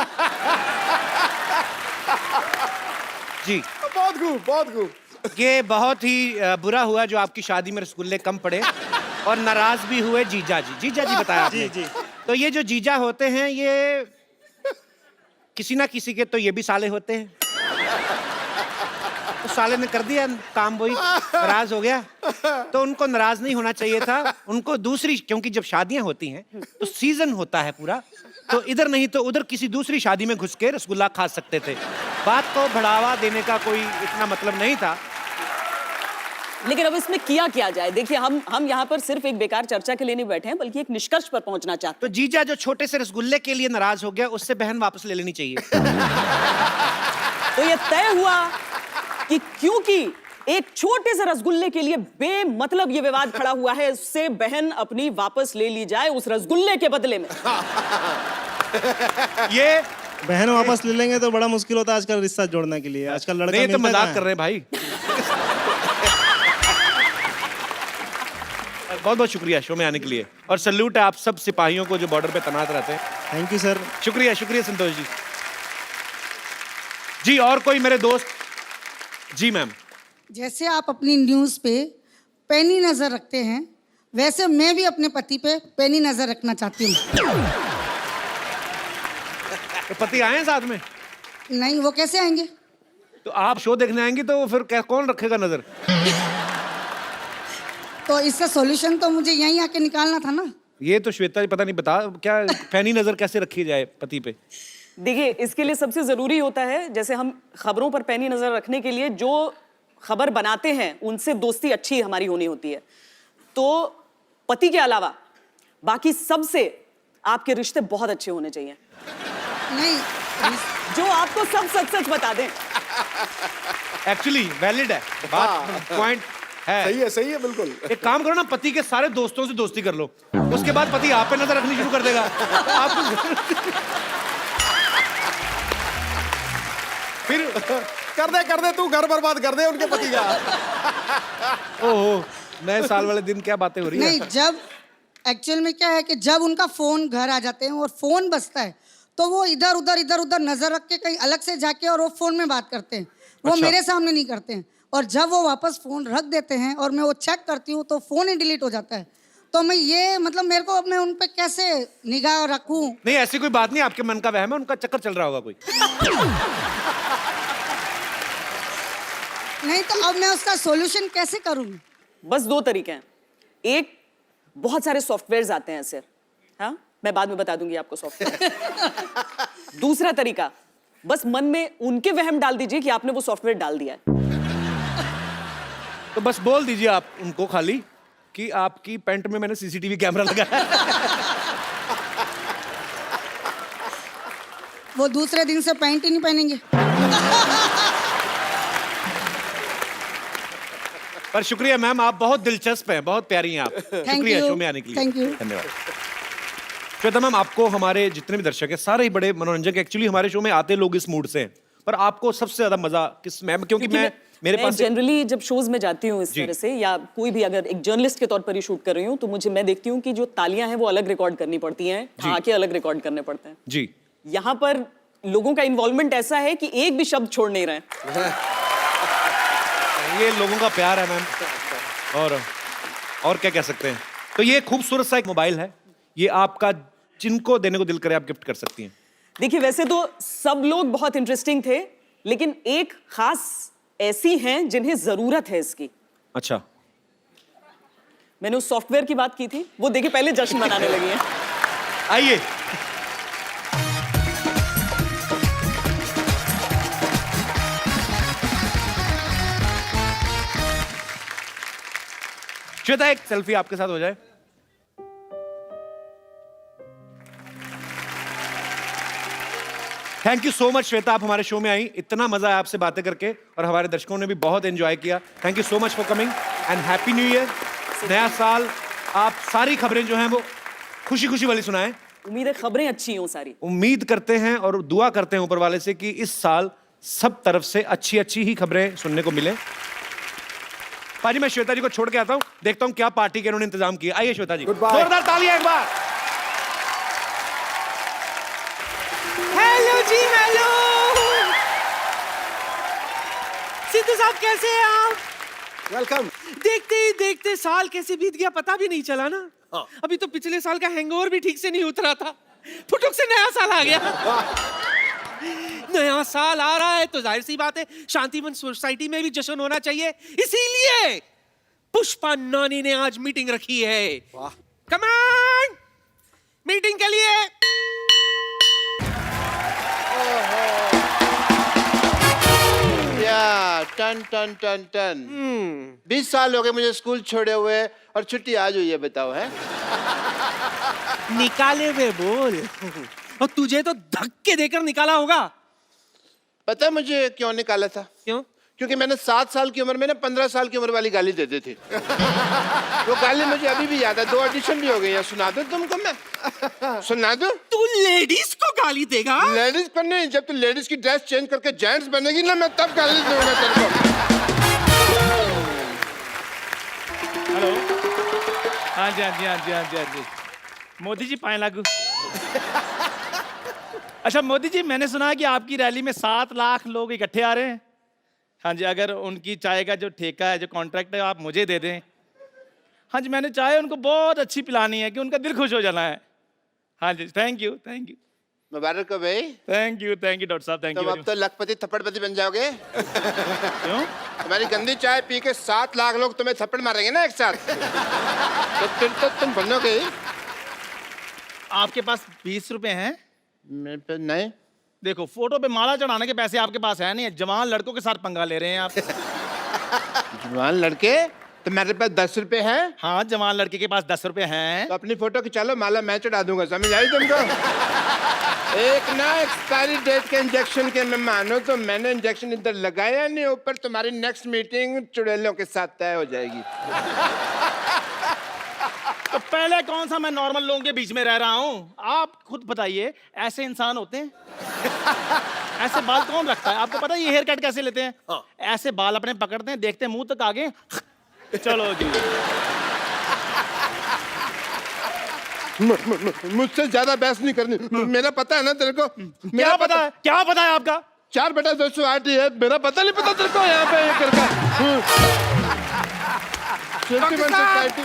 जी बहुत खूब, बहुत खूब। ये बहुत ही बुरा हुआ जो आपकी शादी में रसगुल्ले कम पड़े और नाराज भी हुए जीजा जी। जीजा जी बताया आपने। जी। तो ये जो जीजा होते हैं ये किसी ना किसी के तो ये भी साले होते हैं। तो साले ने कर दिया काम, वही नाराज हो गया। तो उनको नाराज नहीं होना चाहिए था, उनको दूसरी, क्योंकि जब शादियां होती हैं तो सीजन होता है पूरा, तो इधर नहीं तो उधर किसी दूसरी शादी में घुस के रसगुल्ला खा सकते थे। बात को बढ़ावा देने का कोई इतना मतलब नहीं था। लेकिन अब इसमें किया क्या जाए? देखिए, हम यहाँ पर सिर्फ एक बेकार चर्चा के लिए नहीं बैठे हैं, बल्कि एक निष्कर्ष पर पहुंचना चाहते तो जीजा जो छोटे से रसगुल्ले के लिए नाराज हो गया, उससे बहन वापस ले लेनी चाहिए। हैं। तो ये तय हुआ कि क्योंकि एक छोटे से रसगुल्ले के लिए बेमतलब ये विवाद खड़ा हुआ है, उससे बहन अपनी वापस ले ली जाए उस रसगुल्ले के बदले में। ये बहन वापस ले लेंगे तो बड़ा मुश्किल होता है आजकल रिश्ता जोड़ने के लिए। आजकल लड़का नहीं, तो मिलता मजाक कहाँ कर है? रहे हैं भाई। बहुत बहुत शुक्रिया शो में आने के लिए, और सल्यूट है आप सब सिपाहियों को जो बॉर्डर पे तैनात रहते हैं। Thank you sir. शुक्रिया, शुक्रिया संतोष जी। जी और कोई मेरे दोस्त? जी मैम। जैसे आप अपनी न्यूज़ पे पैनी नज़र रखते हैं, वैसे मैं भी अपने पति पे पैनी नज़र रखना चाहती हूँ। तो पति आए हैं साथ में? नहीं, वो कैसे आएंगे? तो आप शो देखने आएंगी तो फिर कौन रखेगा नजर? तो इसका सॉल्यूशन तो मुझे यहीं आके निकालना था ना। ये तो श्वेता जी पता नहीं बता क्या पैनी नजर कैसे रखी जाए पति पे। देखिए, इसके लिए सबसे जरूरी होता है, जैसे हम खबरों पर पैनी नजर रखने के लिए जो खबर बनाते हैं उनसे दोस्ती अच्छी हमारी होनी होती है। तो पति के अलावा बाकी सबसे आपके रिश्ते बहुत अच्छे होने चाहिए, नहीं, जो आपको सब सच सच बता दें। एक्चुअली वैलिड है बात, पॉइंट है। सही है बिल्कुल। एक काम करो ना, पति के सारे दोस्तों से दोस्ती कर लो, उसके बाद पति आप पे नजर रखनी शुरू कर देगा। आप फिर कर दे तू घर बर्बाद कर दे उनके पति का। ओहो, नए साल वाले दिन क्या बातें हो रही नहीं, है। जब एक्चुअल में क्या है कि जब उनका फोन घर आ जाते हैं और फोन बजता है तो वो इधर उधर नजर रख के कहीं अलग से जाके और वो फोन में बात करते हैं, वो अच्छा। मेरे सामने नहीं करते हैं। और जब वो वापस फोन रख देते हैं और मैं वो चेक करती हूँ तो फोन ही डिलीट हो जाता है। तो मैं ये मतलब मेरे को अपने उन पे कैसे निगाह रखूं? नहीं ऐसी कोई बात नहीं, आपके मन का वहम है, उनका चक्कर चल रहा होगा कोई। नहीं, तो अब मैं उसका सॉल्यूशन कैसे करूं? बस दो तरीके हैं। एक, बहुत सारे सॉफ्टवेयर्स आते हैं ऐसे, हाँ, मैं बाद में बता दूंगी आपको सॉफ्टवेयर। दूसरा तरीका, बस मन में उनके वहम डाल दीजिए कि आपने वो सॉफ्टवेयर डाल दिया है। तो बस बोल दीजिए आप उनको खाली कि आपकी पैंट में मैंने सीसीटीवी कैमरा लगाया है। वो दूसरे दिन से पैंट ही नहीं पहनेंगे। पर शुक्रिया मैम, आप बहुत दिलचस्प हैं, बहुत प्यारी हैं आप। शुक्रिया you. शो में आने के लिए। Thank you. धन्यवाद। श्वेता मैम, आपको हमारे जितने भी दर्शक हैं सारे ही बड़े मनोरंजक, एक्चुअली हमारे शो में आते लोग इस मूड से हैं, पर आपको सबसे ज्यादा मजा किस में? क्योंकि मेरे पास जनरली जब शोज में जाती हूँ इस तरह से, या कोई भी अगर एक जर्नलिस्ट के तौर पर ही शूट कर रही हूँ, तो मैं देखती हूँ कि जो तालियां हैं वो अलग रिकॉर्ड करनी पड़ती हैं, आके अलग रिकॉर्ड करने पड़ते हैं। जी, यहाँ पर लोगों का इन्वॉल्वमेंट ऐसा है कि एक भी शब्द छोड़ नहीं रहे। ये लोगों का प्यार है मैम, और क्या कह सकते हैं। तो ये खूबसूरत सा एक मोबाइल है, ये आपका जिनको देने को दिल करे आप गिफ्ट कर सकती हैं। देखिए, वैसे तो सब लोग बहुत इंटरेस्टिंग थे, लेकिन एक खास ऐसी हैं जिन्हें जरूरत है इसकी। अच्छा, मैंने उस सॉफ्टवेयर की बात की थी, वो देखिए पहले जश्न मनाने लगी हैं। आइए। श्वेता, एक सेल्फी आपके साथ हो जाए। Thank you so much Shweta, आप हमारे शो में आई, इतना मजा आया आपसे बातें करके, और हमारे दर्शकों ने भी बहुत एंजॉय किया। Thank you so much for coming and happy new year. नया साल, आप सारी खबरें जो हैं वो खुशी खुशी वाली सुनाएं। उम्मीद है खबरें अच्छी हों सारी। उम्मीद करते हैं और दुआ करते हैं ऊपर वाले से कि इस साल सब तरफ से अच्छी अच्छी ही खबरें सुनने को मिले। पाजी, मैं श्वेता जी को छोड़ के आता हूं, देखता हूं क्या पार्टी के उन्होंने इंतजाम किया। आइए श्वेता जी, Goodbye. जोरदार तालियां एक बार। हेलो जी, हेलो। साहब कैसे हैं आप? वेलकम। देखते ही देखते साल कैसे बीत गया पता भी नहीं चला ना। हाँ। अभी तो पिछले साल का हैंगओवर भी ठीक से नहीं उतरा था, फुटुक से नया साल आ गया। नया साल आ रहा है तो जाहिर सी बात है शांतिवन सोसाइटी में भी जश्न होना चाहिए, इसीलिए पुष्पा नानी ने आज मीटिंग रखी है। वाह। कम ऑन मीटिंग के लिए। या टन टन टन टन 20 साल हो गए मुझे स्कूल छोड़े हुए और छुट्टी आज हुई है, बताओ है। निकाले हुए बोल। और तुझे तो धक्के देकर निकाला होगा। पता है मुझे क्यों निकाला था? क्यों? क्योंकि मैंने 7 साल की उम्र में ना 15 साल की उम्र वाली गाली देते थे। वो गाली मुझे अभी भी याद है, 2 ऑडिशन भी हो गई है। सुना दूं तुमको मैं? सुना दूं? तू लेडीज को गाली देगा? लेडीज को नहीं, जब तू लेडीज की ड्रेस चेंज करके जेंट्स बनेगी ना, मैं तब गाली दूंगा तेरे को। हेलो, हाँ जी हाँ जी हाँ जी हाँ जी हाँ जी, मोदी जी पाए लागू। अच्छा मोदी जी, मैंने सुना है कि आपकी रैली में 7 लाख लोग इकट्ठे आ रहे हैं। हाँ जी, अगर उनकी चाय का जो ठेका है, जो कॉन्ट्रैक्ट है, आप मुझे दे दें। हाँ जी, मैंने चाय उनको बहुत अच्छी पिलानी है कि उनका दिल खुश हो जाना है। हाँ जी, थैंक यू थैंक यू मुबारक हो भाई। थैंक यू डॉक्टर साहब, थैंक तुम यू। अब तो लखपति थप्पड़पति बन जाओगे। क्यों? तुम्हारी गंदी चाय पी के 7 लाख लोग तुम्हें थप्पड़ मारेंगे ना एक साथ, तो फिर तो तुम बनोगे ही। आपके पास 20 रुपए हैं? मेरे पे नहीं। देखो, फोटो पे माला चढ़ाने के पैसे आपके पास है नहीं, जवान लड़कों के साथ पंगा ले रहे हैं आप। जवान लड़के? तो मेरे पास 10 रुपए हैं। हाँ, जवान लड़के के पास 10 रुपए हैं। तो अपनी फोटो खिंचा लो, माला मैं चढ़ा दूंगा, समझ आई तुमको? एक ना एक्सपायरी डेट के इंजेक्शन के मैं मानो तो मैंने इंजेक्शन इधर लगाया नहीं, ऊपर तुम्हारी नेक्स्ट मीटिंग चुड़ैलों के साथ तय हो जाएगी। तो पहले कौन सा मैं नॉर्मल लोगों के बीच में रह रहा हूँ? आप खुद बताइए, ऐसे इंसान होते हैं? ऐसे बाल कौन रखता है? आपको पता है ये हेयर कट कैसे लेते हैं? हाँ। ऐसे बाल अपने पकड़ते हैं, देखते हैं मुंह तक आगे, चलो जी। मुझसे ज्यादा बहस नहीं करनी। मेरा पता है ना तेरे को? क्या पता है? क्या पता है आपका? 4/208 है, मेरा पता नहीं पता तेरे को? यहाँ पे ये करका सोसाइटी।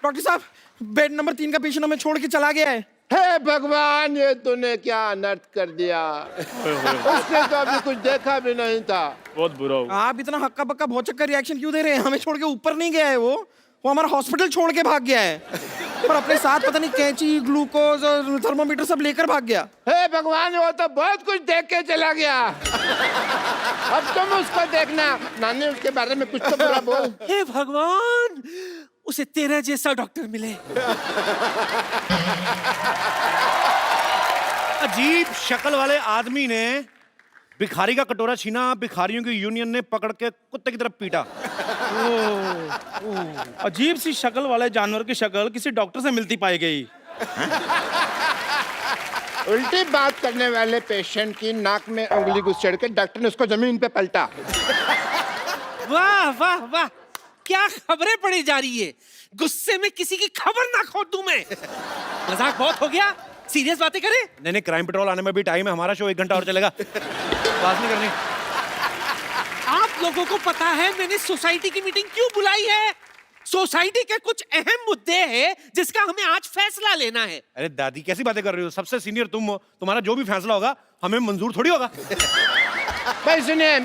डॉक्टर साहब, बेड नंबर 3 का पेशेंट हमें छोड़ के चला गया है। हे भगवान, ये तूने क्या अनर्थ कर दिया। उसने तो अभी कुछ देखा भी नहीं था। बहुत बुरा हो। आप इतना हक्का बक्का भौचक का रिएक्शन क्यों दे रहे हैं? हमें छोड़ के ऊपर नहीं गया है वो हमारा हॉस्पिटल छोड़ के भाग गया है और अपने साथ पता नहीं कैंची, ग्लूकोज और थर्मोमीटर सब लेकर भाग गया। हे भगवान, वो तो बहुत कुछ देख के चला गया। अब तुम उसको देखना। नानी, उसके बारे में कुछ तो बुरा बोल। हे भगवान, उसे तेरे जैसा डॉक्टर मिले। अजीब शक्ल वाले आदमी ने भिखारी का कटोरा छीना, भिखारियों की यूनियन ने पकड़ के कुत्ते की तरफ पीटा। अजीब सी शक्ल वाले जानवर की शक्ल किसी डॉक्टर से मिलती पाई गई। उल्टी बात करने वाले पेशेंट की नाक में उंगली घुसेड़ के डॉक्टर ने उसको जमीन पे पलटा। वाह वाह वाह, क्या खबरें पड़ी जा रही है। गुस्से में किसी की खबर ना खो दूं मैं। मजाक बहुत हो गया, सीरियस बातें करें। नहीं, क्राइम पेट्रोल आने में भी टाइम है, हमारा शो 1 घंटा और चलेगा। बात नहीं करनी। आप लोगों को पता है मैंने सोसाइटी की मीटिंग क्यों बुलाई है? सोसाइटी के कुछ अहम मुद्दे हैं जिसका हमें आज फैसला लेना है। अरे दादी, कैसी बातें कर रही हो? सबसे सीनियर तुम हो, तुम्हारा जो भी फैसला होगा हमें मंजूर थोड़ी होगा। भाई सुनिए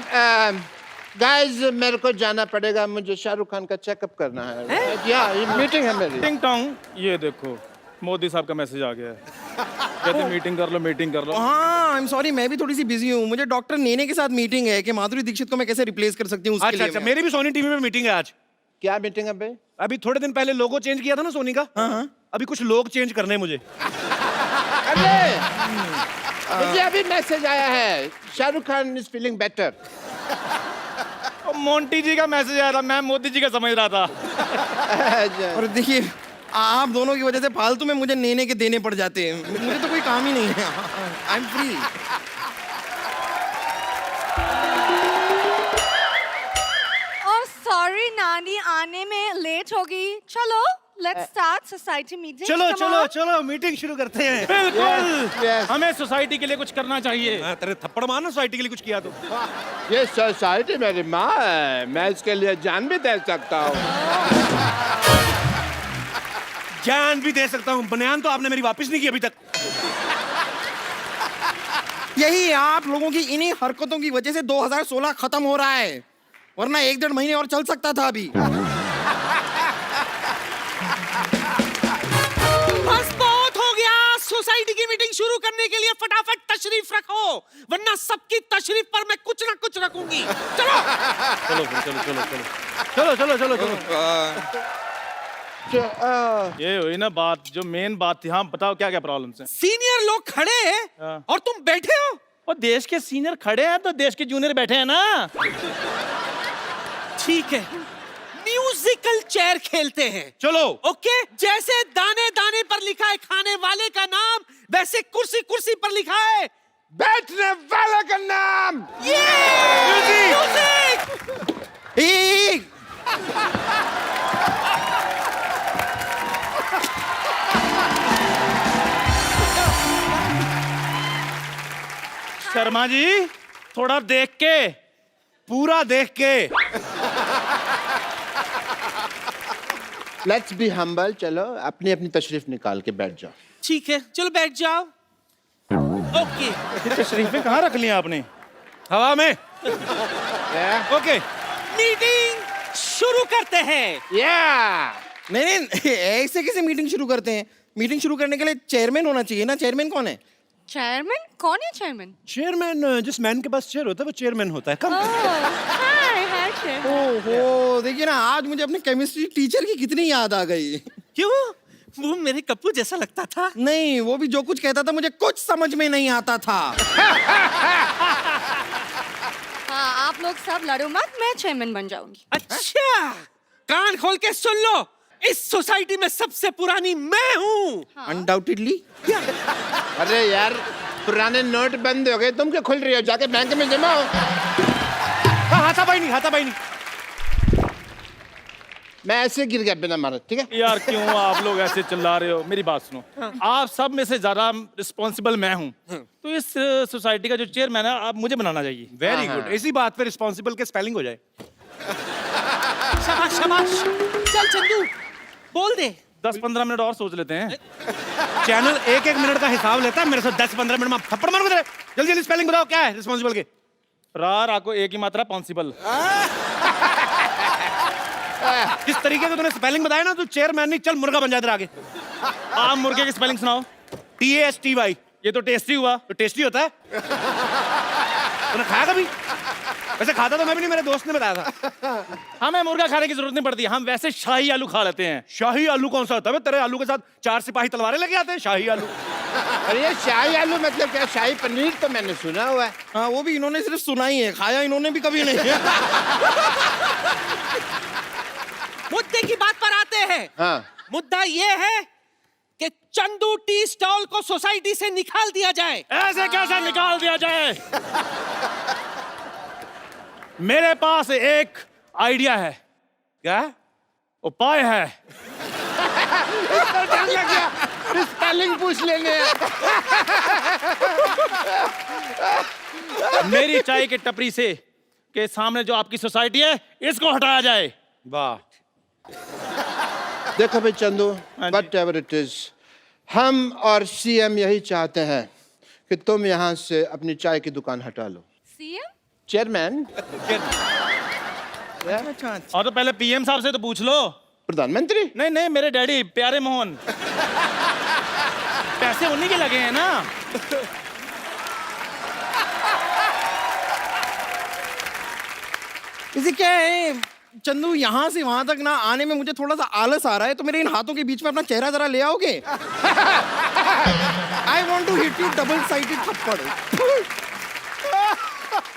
गाइस, मेरे को जाना पड़ेगा, मुझे शाहरुख खान का चेकअप करना है। या मीटिंग है मेरी। टिंग टोंग, ये देखो मोदी साहब का मैसेज आ गया है। कहते मीटिंग कर लो, मीटिंग कर लो। हाँ, आई एम सॉरी, मैं भी थोड़ी सी बिजी हूँ। मुझे डॉक्टर नेने के साथ मीटिंग है कि माधुरी दीक्षित को मैं कैसे रिप्लेस कर सकती हूँ। अच्छा, मेरी भी सोनी टीवी में मीटिंग है आज। क्या मीटिंग है भाई? अभी थोड़े दिन पहले लोगो चेंज किया था ना सोनी का। हाँ। अभी कुछ लोग चेंज करने हैं मुझे। अरे मुझे अभी मैसेज आया है, Shahrukh Khan is feeling better. Monty ji का मैसेज आया था, मैं मोदी जी का समझ रहा था। और देखिए, आप दोनों की वजह से फालतू में मुझे नेने के देने पड़ जाते हैं। मुझे तो कोई काम ही नहीं है। I am free. और सॉरी नानी, आने में लेट होगी। चलो let's start society meeting. चलो Come चलो on. चलो मीटिंग शुरू करते हैं। बिल्कुल yes. हमें सोसाइटी के लिए कुछ करना चाहिए। हाँ, तेरे थप्पड़ मारना सोसाइटी के लिए कुछ किया तो। ये सोसाइटी मेरी माँ है, मैं इसके लिए जान भी दे सकता हूँ। जान भी दे सकता हूँ, बनियान तो आपने मेरी वापस नहीं की अभी तक। यही आप लोगों की इन्हीं हरकतों की वजह से 2016 खत्म हो रहा है, वरना 1-1.5 महीने और चल सकता था अभी। बस बहुत हो गया। सोसाइटी की मीटिंग शुरू करने के लिए फटाफट तशरीफ रखो, वरना सबकी तशरीफ पर मैं कुछ ना कुछ रखूंगी। चलो चलो चलो चलो चलो चलो चलो चलो चलो। ये हुई ना बात, जो मेन बात थी। हाँ बताओ क्या क्या प्रॉब्लम्स हैं। सीनियर लोग खड़े हैं हाँ। और तुम बैठे हो। और देश के सीनियर खड़े हैं तो देश के जूनियर बैठे हैं ना। ठीक है, म्यूजिकल चेयर खेलते हैं। चलो ओके, जैसे दाने दाने पर लिखा है खाने वाले का नाम, वैसे कुर्सी कुर्सी पर लिखा है बैठने वाले का नाम। म्यूजिक। शर्मा जी थोड़ा देख के, पूरा देख के। Let's be humble. चलो अपनी अपनी तशरीफ निकाल के बैठ जाओ। ठीक है, चलो बैठ जाओ। ओके, तशरीफें कहाँ रख ली आपने? हवा में। ओके मीटिंग शुरू करते हैं। या नहीं ऐसे कैसे मीटिंग शुरू करते हैं? मीटिंग शुरू करने के लिए चेयरमैन होना चाहिए ना। चेयरमैन कौन है? Chairman? कौन है chairman? चेयरमैन, जिस मैन के पास चेयर होता है वो चेयरमैन होता है। कम Hi chair. ओहो, देखिए ना, आज मुझे अपने केमिस्ट्री टीचर की कितनी याद आ गई। क्यों? वो मेरे कप्पू जैसा लगता था। नहीं, वो भी जो कुछ कहता था मुझे कुछ समझ में नहीं आता था। हाँ, आप लोग सब लड़ो मत, मैं chairman बन जाऊंगी। अच्छा, कान खोल के सुन लो, इस सोसाइटी में सबसे पुरानी मैं हूँ। अनडाउटेडली। अरे यार, पुराने नोट बंद हो गए, तुम क्यों खुल रही हो? जाके बैंक में जमा हो। हाथापाई नहीं, हाथापाई नहीं। मैं ऐसे गिर गया बिना मारे, ठीक है? यार क्यों आप लोग ऐसे चिल्ला रहे हो? मेरी बात सुनो। आप सब में से ज्यादा रिस्पॉन्सिबल मैं हूँ, तो इस सोसाइटी का जो चेयरमैन है आप मुझे बनाना चाहिए। Very good. इसी बात पे रिस्पॉन्सिबल के स्पेलिंग हो जाए। शाबाश शाबाश। चल चंदू, बोल दे। 10-15 मिनट और सोच लेते हैं। चैनल 1-1 मिनट का हिसाब लेता है, मेरे से 10-15 मिनट में थप्पड़ मारूंगा तेरे। जल्दी जल्दी स्पेलिंग बताओ, क्या है रिस्पॉन्सिबल के? रार को एक ही मात्रा पॉसिबल। जिस तरीके से तूने स्पेलिंग बताया ना, तू चेयरमैन नहीं, चल मुर्गा बन जाए आगे। आप मुर्गे की स्पेलिंग सुनाओ। TASTY। ये तो टेस्टी हुआ। तो टेस्टी होता है। तूने खाया कभी? वैसे खाता तो मैं भी नहीं, मेरे दोस्त ने बताया था। हमें मुर्गा खाने की जरूरत नहीं पड़ती, हम वैसे शाही आलू खा लेते हैं। शाही आलू कौन सा होता है? तेरे आलू के साथ 4 सिपाही तलवारें लेके आते हैं। शाही आलू। अरे ये शाही आलू मतलब क्या? शाही पनीर तो मैंने सुना हुआ है। हाँ, वो भी इन्होंने सिर्फ सुना ही है, खाया इन्होंने भी कभी नहीं। मुद्दे की बात पर आते हैं। हाँ। मुद्दा ये है कि चंदू टी स्टॉल को सोसाइटी से निकाल दिया जाए। ऐसे कैसे निकाल दिया जाए? मेरे पास एक आइडिया है। क्या उपाय है। स्पेलिंग पूछ लेंगे। मेरी चाय की टपरी से के सामने जो आपकी सोसाइटी है, इसको हटाया जाए। वाह। देखो भाई चंदू, हाँ जी। वट एवर इट इज, हम और CM यही चाहते हैं कि तुम यहाँ से अपनी चाय की दुकान हटा लो। CM? चेयरमैन, और तो पहले PM साहब से तो पूछ लो। प्रधानमंत्री। नहीं नहीं, मेरे डैडी प्यारे मोहन। पैसे उन्हीं के लगे हैं ना। इसे क्या है चंदू, यहाँ से वहां तक ना आने में मुझे थोड़ा सा आलस आ रहा है, तो मेरे इन हाथों के बीच में अपना चेहरा जरा ले आओगे? I want to hit you double sided थप्पड़।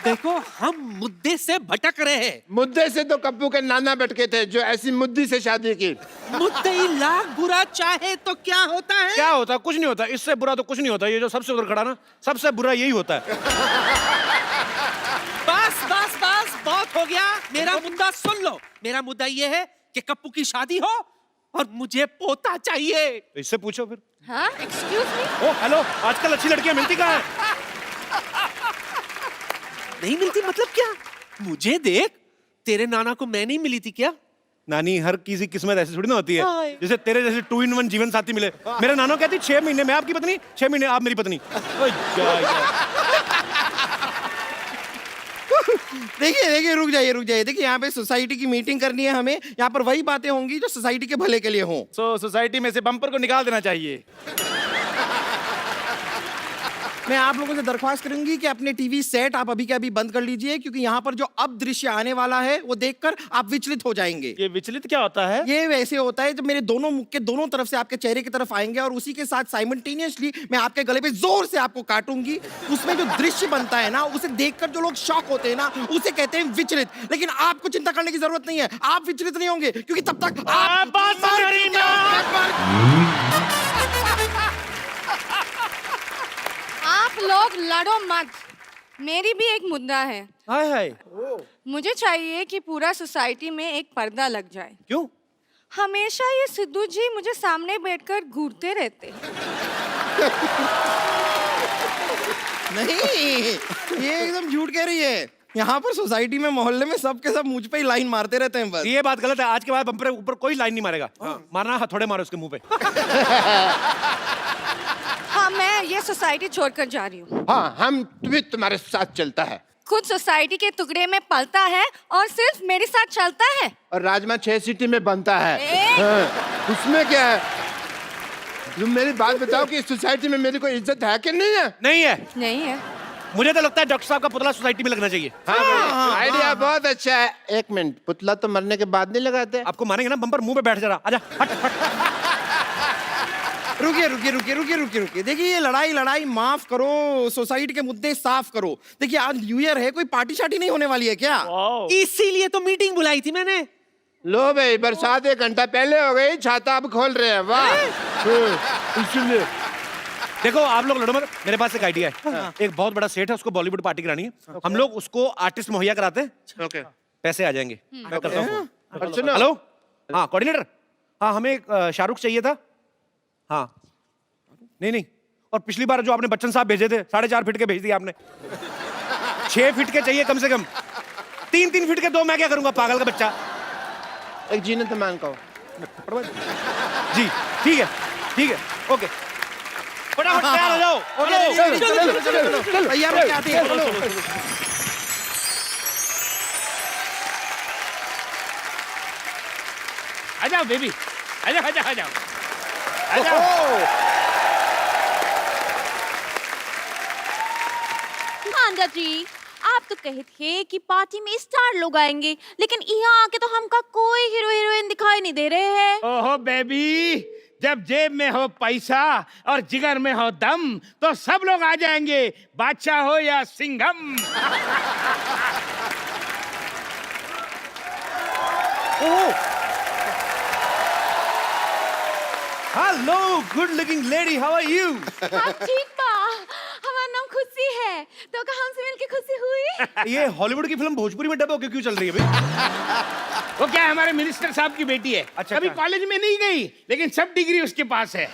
देखो, हम मुद्दे से भटक रहे हैं। मुद्दे से तो कप्पू के नाना भटके थे, जो ऐसी मुद्दी से शादी की। मुद्दई लाख बुरा चाहे तो क्या होता है? क्या होता है? कुछ नहीं होता। इससे बुरा तो कुछ नहीं होता। ये जो सबसे उधर खड़ा ना, सबसे बुरा यही होता है। बस बस बस, बहुत हो गया। मेरा मुद्दा सुन लो। मेरा मुद्दा ये है कि कप्पू की शादी हो और मुझे पोता चाहिए। तो इससे पूछो फिर। हाँ, एक्सक्यूज मी। ओ हेलो, आजकल अच्छी लड़कियां मिलती कहाँ हैं? नहीं मिलती मतलब क्या? मुझे देख, तेरे नाना को मैं नहीं मिली थी क्या? नानी, हर किसी किस्मत ऐसी थोड़ी ना होती है जैसे तेरे जैसे 2 in 1 जीवन साथी मिले। मेरा नानो कहती 6 महीने मैं आपकी पत्नी, 6 महीने आप मेरी पत्नी। ओए देखिए रुक जाइए। देखिए यहाँ पे सोसाइटी की मीटिंग करनी है हमें। यहाँ पर वही बातें होंगी जो सोसाइटी के भले के लिए हों। सोसाइटी में से बम्पर को निकाल देना चाहिए। मैं आप लोगों से दरख्वास्त करूंगी कि अपने टीवी सेट आप अभी के अभी बंद कर लीजिए, क्योंकि यहाँ पर जो अब दृश्य आने वाला है वो देखकर आप विचलित हो जाएंगे। ये विचलित क्या होता है? ये वैसे होता है जब मेरे दोनों मुख के दोनों तरफ से आपके चेहरे की तरफ आएंगे और उसी के साथ साइमल्टेनियसली मैं आपके गले पे जोर से आपको काटूंगी। उसमें जो दृश्य बनता है ना, उसे देखकर जो लोग शॉक होते हैं ना, उसे कहते हैं विचलित। लेकिन आपको चिंता करने की जरूरत नहीं है, आप विचलित नहीं होंगे, क्योंकि तब तक आप आप लोग लड़ो मत। मेरी भी एक मुद्दा है। हाय हाय। मुझे चाहिए कि पूरा सोसाइटी में एक पर्दा लग जाए। क्यों? हमेशा ये सिद्धू जी मुझे सामने बैठकर घूरते रहते हैं। नहीं, ये एकदम झूठ कह रही है। यहाँ पर सोसाइटी में, मोहल्ले में सबके सब मुझ पे ही लाइन मारते रहते हैं बस। ये बात गलत है। आज के बाद बम्पर के ऊपर कोई लाइन नहीं मारेगा। मारना हथौड़े मारो उसके मुंह पे। हाँ, मैं ये सोसाइटी छोड़कर जा रही हूँ। हाँ, हम भी तुम्हारे साथ चलता है। खुद सोसाइटी के टुकड़े में पलता है और सिर्फ मेरे साथ चलता है। और राजमा 6 सीटी में बनता है। हाँ, उसमें क्या है? तुम मेरी बात बताओ कि इस सोसाइटी में मेरी कोई इज्जत है कि नहीं है? नहीं है। नहीं है। मुझे तो लगता है डॉक्टर साहब का पुतला सोसाइटी में लगना चाहिए। हाँ, आइडिया बहुत अच्छा है। एक मिनट, पुतला तो मरने के बाद नहीं लगाते? आपको मारेंगे ना बम्पर, मुंह पे बैठ जरा। आजा, हट हट। रुकिए। देखिए, ये लड़ाई माफ करो, सोसाइटी के मुद्दे साफ करो। देखिए, आज न्यू ईयर है, कोई पार्टी शार्टी नहीं होने वाली है क्या? इसीलिए तो मीटिंग बुलाई थी मैंने। लो भाई, बरसात 1 घंटा पहले हो गई, छाता अब खोल रहे हैं। वाह। इसलिए देखो, आप लोग लड़ो मत। मेरे पास एक आइडिया है। एक बहुत बड़ा सेट है, उसको बॉलीवुड पार्टी करानी है। हम लोग उसको आर्टिस्ट मुहैया कराते हैं। ओके, पैसे आ जाएंगे। मैं करता हूँ फोन। सुनो। हेलो, हाँ कोऑर्डिनेटर। हाँ, हमें एक शाहरुख चाहिए था। हाँ, नहीं। और पिछली बार जो आपने बच्चन साहब भेजे थे, 4.5 फीट के भेज दिए आपने। 6 फीट के चाहिए कम से कम। 3 फीट के 2 मैं क्या करूंगा, पागल का बच्चा। एक जीने तो मान कहो। जी ठीक है, ओके। फटाफट तैयार हो जाओ। चलो, तैयार होके आते हैं, चलो। आ जाओ बेबी, आ जाओ। आंदा जी, आप तो कहे थे कि पार्टी में स्टार लोग आएंगे, लेकिन यहाँ आके तो हमका कोई हीरो हीरोइन दिखाई नहीं दे रहे हैं। ओहो बेबी, जब जेब में हो पैसा और जिगर में हो दम तो सब लोग आ जाएंगे, बादशाह हो या Singham. Hello good looking lady, how are you? आप ठीक बा? हमारा नाम खुशी है, तो का हमसे मिलके खुशी हुई। ये हॉलीवुड की फिल्म भोजपुरी में डब होके क्यों चल रही है भाई? वो क्या है, हमारे मिनिस्टर साहब की बेटी है। अच्छा, अभी अच्छा। कॉलेज में नहीं गई, लेकिन सब डिग्री उसके पास है।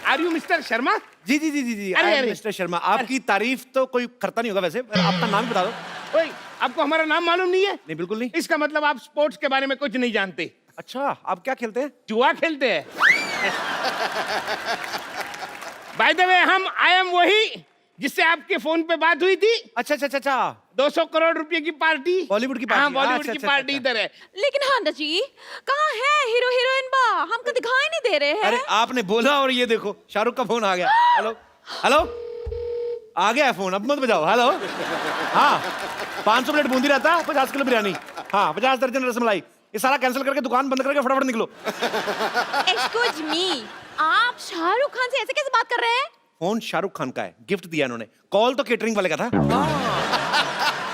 Are you mister Sharma? जी। अरे। मिस्टर शर्मा, आपकी तारीफ तो कोई करता नहीं होगा वैसे। अपना नाम बता दो। ओए, आपको हमारा नाम मालूम नहीं है? नहीं, बिल्कुल नहीं। इसका मतलब आप स्पोर्ट्स के बारे में कुछ नहीं जानते। अच्छा, आप क्या खेलते हैं? जुआ खेलते हैं। बाय द वे, हम आई एम वही जिससे आपके फोन पे बात हुई थी। अच्छा। 200 करोड़ रुपए की पार्टी। बॉलीवुड की पार्टी। हाँ, बॉलीवुड अच्छा, की अच्छा, पार्टी अच्छा। इधर है। लेकिन आंदा जी, कहाँ है हीरो हीरोइन बा? हमको दिखाई नहीं दे रहे हैं। अरे आपने बोला और ये देखो, शाहरुख का फोन आ गया। हेलो, आ गया है फोन, अब मत बजाओ। हेलो, हाँ 500 प्लेट बूंदी रहता, 50 किलो बिरयानी, हाँ 50 दर्जन रसमलाई। ये सारा कैंसिल करके दुकान बंद करके फटाफट निकलो। एक्सक्यूज मी, आप शाहरुख खान से ऐसे कैसे बात कर रहे हैं? फोन शाहरुख खान का है, गिफ्ट दिया इन्होंने। कॉल तो केटरिंग वाले का था।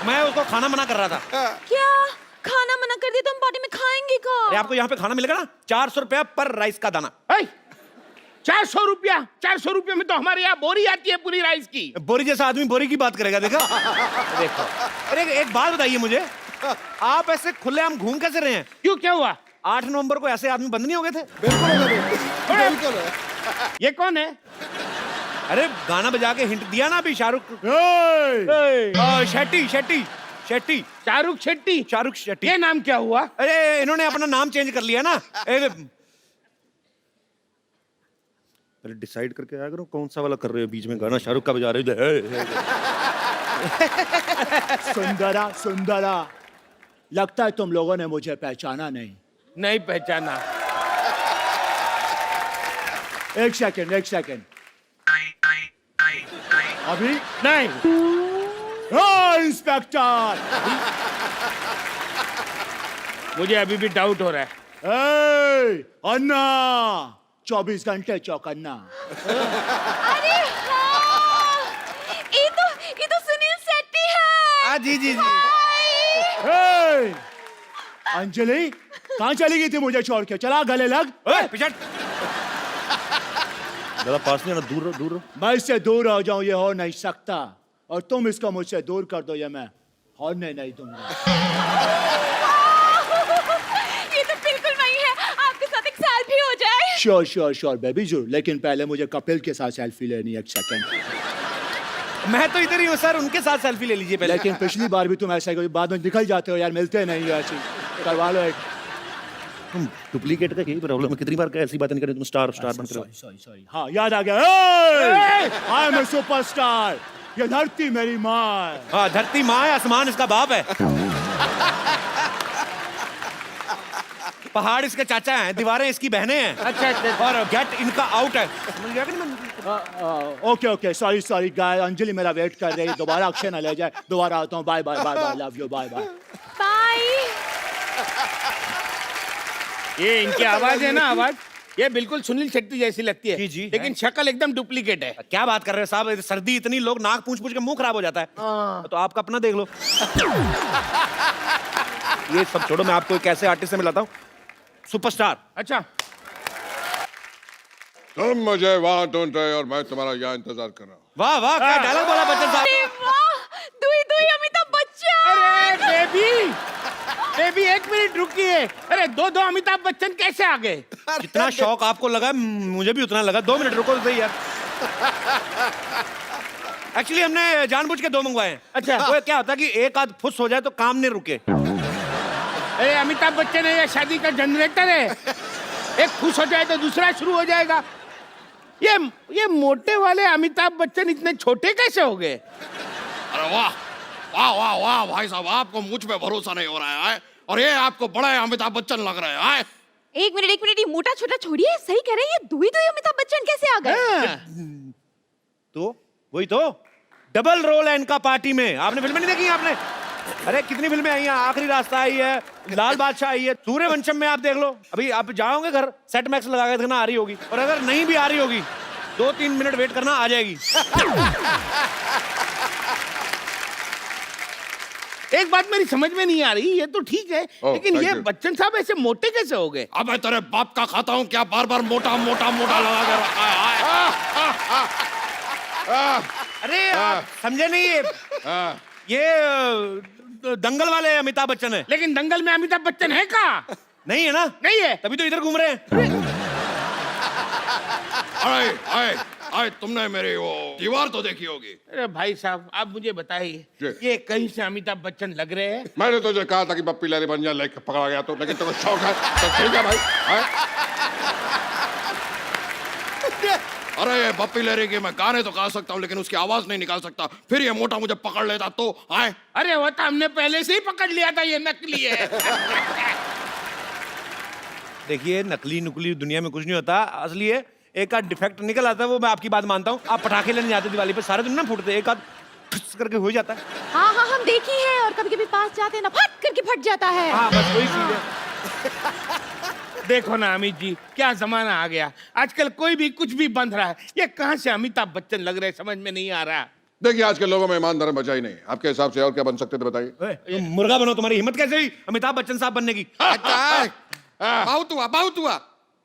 मैं उसको खाना मना कर रहा था। क्या खाना मना कर दिया तो हम पार्टी में खाएंगे का? अरे आपको यहाँ पे खाना मिलेगा ना, 400 रुपया पर राइस का दाना। 400 रुपया? 400 रुपये में तो हमारे यहाँ बोरी आती है पूरी राइस की। बोरी जैसा आदमी बोरी की बात करेगा, देखा? देखो। अरे एक बात बताइए मुझे, आप ऐसे खुलेआम घूम कैसे रहे हैं? क्यों, क्या हुआ? 8 नवंबर को ऐसे आदमी बंद नहीं हो गए थे? बिल्कुल ये कौन है? अरे गाना बजा के हिंट दिया ना अभी शाहरुख। शेट्टी शेट्टी शेट्टी शाहरुख शेट्टी। शाहरुख शेट्टी। ये नाम क्या हुआ? अरे इन्होंने अपना नाम चेंज कर लिया ना। पहले डिसाइड करके आया करो कौन सा वाला कर रहे हो, बीच में गाना शाहरुख का बजा रहे हो। सुंदरा सुंदरा, लगता है तुम लोगों ने मुझे पहचाना नहीं। नहीं पहचाना। एक सेकंड एक सेकंड, अभी नहीं। इंस्पेक्टर, मुझे अभी भी डाउट हो रहा है। अन्ना, 24 घंटे चौकन्ना। अरे हाँ, ये तो सुनील शेट्टी है। जी जी जी। अंजलि कहाँ चली गई थी मुझे छोड़ के? चला गले लग। पिछट। ज़्यादा पास नहीं आना, दूर रहो, दूर रहो। मैं इससे दूर हो जाऊं ये हो नहीं सकता, और तुम इसको मुझसे दूर कर दो ये मैं होने नहीं दूंगा। ये तो बिल्कुल वही है, आपके साथ एक सेल्फी हो जाए। श्योर श्योर श्योर बेबी जरूर, लेकिन पहले मुझे कपिल के साथ सेल्फी लेनी है। एक सेकंड। मैं तो इधर ही हूँ सर, उनके साथ सेल्फी ले लीजिए पहले। लेकिन पिछली बार भी तुम ऐसा बाद में निकल जाते हो यार, मिलते नहीं हो ऐसी। करवा लो एक। तुम डुप्लीकेट का यही प्रॉब्लम है, कितनी बार ऐसी बातें नहीं करें, तुम स्टार स्टार बनते रहो। सॉरी, हाँ याद आ गया। आई एम ए सुपरस्टार, ये धरती मेरी माँ है। हाँ, धरती माँ है, आसमान इसका बाप है। पहाड़ इसके चाचा हैं, दीवारें इसकी बहनें हैं। अच्छा। और गेट इनका आउट है। समझ गया कि नहीं? ओके ओके, सॉरी गाय, अंजलि मेरा वेट कर रही है, दोबारा अक्षय न ले जाए। दोबारा आता हूँ, bye bye bye bye, love you, bye bye bye. ये इनकी आवाज है ना, आवाज ये बिल्कुल सुनील शेट्टी जैसी लगती है। जी, जी, लेकिन शक्ल एकदम डुप्लीकेट है। क्या बात कर रहे हैं साहब, सर्दी इतनी, लोग नाक पूछ पूछ के मुंह खराब हो जाता है। तो आपका अपना देख लो। ये सब छोड़ो, मैं आपको एक ऐसे आर्टिस्ट से मिलाता हूँ, सुपरस्टार। अच्छा। तुम मुझे वहां ढूंढ रहे हो और मैं तुम्हारा यहाँ इंतजार कर रहा हूँ। वाह वाह, क्या डायलॉग बोला बच्चन साहब। अरे वाह, दुई दुई अमिताभ बच्चन। अरे बेबी एक मिनट रुकिए। अरे दो अमिताभ बच्चन कैसे आ गए? जितना शौक आपको लगा मुझे भी उतना लगा। 2 मिनट रुको तो सही यार। एक्चुअली हमने जानबूझ के 2 मंगवाए हैं। अच्छा। वो क्या होता है कि एक आध फुस हो जाए तो काम नहीं रुके। अरे अमिताभ बच्चन है या शादी का जनरेटर है? एक खुश हो जाए तो दूसरा शुरू हो जाएगा। ये मोटे वाले अमिताभ बच्चन इतने छोटे कैसे हो गए? अरे वाह वाह वाह वाह भाई साहब, आपको मुझ पे भरोसा नहीं हो रहा है और ये आपको बड़ा अमिताभ बच्चन लग रहा है। एक मिनट, ये मोटा छोटा छोड़िए, सही कह रहे हैं, ये दुई दुई अमिताभ बच्चन कैसे आ गए? तो वही तो डबल रोल है इनका पार्टी में। आपने फिल्में नहीं देखी हैं आपने? अरे कितनी फिल्में आई हैं, आखिरी रास्ता आई है, लाल बादशाह आई है, सूर्यवंशम में आप देख लो। अभी आप जाओगे घर, सेट मैक्स लगा के देखना आ रही होगी, और अगर नहीं भी आ रही होगी 2-3 मिनट वेट करना, आ जाएगी। एक बात मेरी समझ में नहीं आ रही, ये तो ठीक है, लेकिन ये बच्चन साहब ऐसे मोटे कैसे हो गए? अब मैं तेरे बाप का खाता हूँ क्या, बार बार मोटा मोटा मोटा लगा के रखा है। अरे आप समझे नहीं, ये दंगल वाले अमिताभ बच्चन है। लेकिन दंगल में अमिताभ बच्चन है कहाँ? नहीं है ना? नहीं है, तभी तो इधर घूम रहे हैं। अरे तुमने मेरी वो दीवार तो देखी होगी। अरे भाई साहब आप मुझे बताइए, ये कहीं से अमिताभ बच्चन लग रहे हैं? मैंने तुझे कहा था कि बप्पी लहरी बन जाए, लेके पकड़ा गया तो, लेकिन तुमको शौक है तो ठीक है भाई। अरे ये बप्पी लहरी के मैं गाने तो गा सकता हूँ लेकिन उसकी आवाज नहीं निकाल सकता, फिर ये मोटा मुझे पकड़ लेता तो आए। अरे वो तो हमने पहले से ही पकड़ लिया था, ये नकली है। देखिए नकली नुकली दुनिया में कुछ नहीं होता, असली है। एक आध डिफेक्ट निकल आता है, वो मैं आपकी बात मानता हूँ। आप पटाखे लेने जाते दिवाली पे, सारे दिन ना फूटते, एक आध ठुस करके हो जाता है। हाँ हाँ, हम देखी है, और कभी कभी पास जाते हैं ना, फट करके फट जाता है। हाँ बस वही चीज है। देखो ना अमित जी, क्या जमाना आ गया, आजकल कोई भी कुछ भी बंध रहा है। ये कहाँ से अमिताभ बच्चन लग रहे हैं, समझ में नहीं आ रहा। देखिए आज के लोगों में ईमान धर्म बचा ही नहीं, आपके हिसाब से और क्या बन सकते थे बताइए। तुम मुर्गा बनो, तुम्हारी हिम्मत कैसे हुई अमिताभ बच्चन साहब बनने की? बहुत हुआ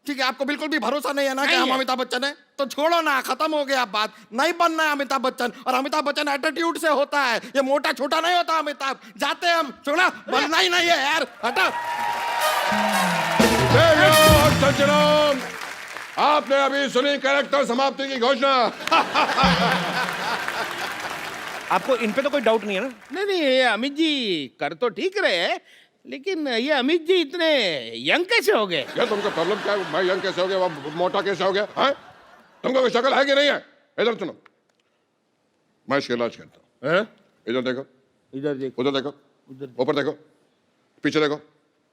ठीक है, आपको बिल्कुल भी भरोसा नहीं है ना कि नहीं हम है। अमिताभ बच्चन है, तो छोड़ो ना, खत्म हो गया बात। नहीं बनना है अमिताभ बच्चन, और अमिताभ बच्चन एटीट्यूड से होता है, ये मोटा छोटा नहीं होता अमिताभ। जाते हैं हम, छोड़ा, बनना ही नहीं है यार, हटा। आपने अभी सुनी कैरेक्टर समाप्ति की घोषणा। आपको इन पे तो कोई डाउट नहीं है ना? नहीं नहीं, ये अमित जी कर तो ठीक रहे हैं, लेकिन ये अमित जी इतने यंग कैसे हो गए? क्या तुमका प्रॉब्लम क्या है? मैं यंग कैसे हो गया, वो मोटा कैसे हो गया है? तुमको कोई शक्ल है कि नहीं है? इधर सुनो, मैं इसका इलाज करता हूँ। इधर देखो, इधर देखो, उधर देखो, ऊपर देखो, पीछे देखो,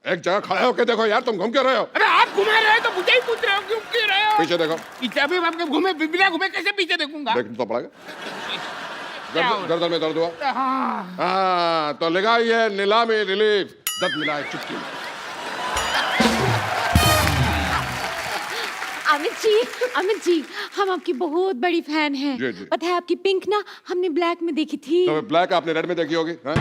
एक जगह खड़े होके देखो यार, तुम घूम क्यों रहे हो? अरे आप घुमा रहे हो तो मुझे ही पूछ रहे हो, क्यों क्यों रहे हो? पीछे देखो। पीछे अभी आपके घूमे, बिना घूमे कैसे पीछे देखूंगा? देखना तो पड़ेगा। क्या हो रहा है? गर्दन में दर्द हुआ? हाँ। हाँ, तो लगाइए नीलामी रिलीफ, दर्द मिला है चुटकी में। अमित जी, हम आपकी बहुत बड़ी फैन हैं। जी, जी। पता है आपकी पिंक ना हमने ब्लैक में देखी थी। तो ब्लैक आपने रेड में देखी होगी, हाँ?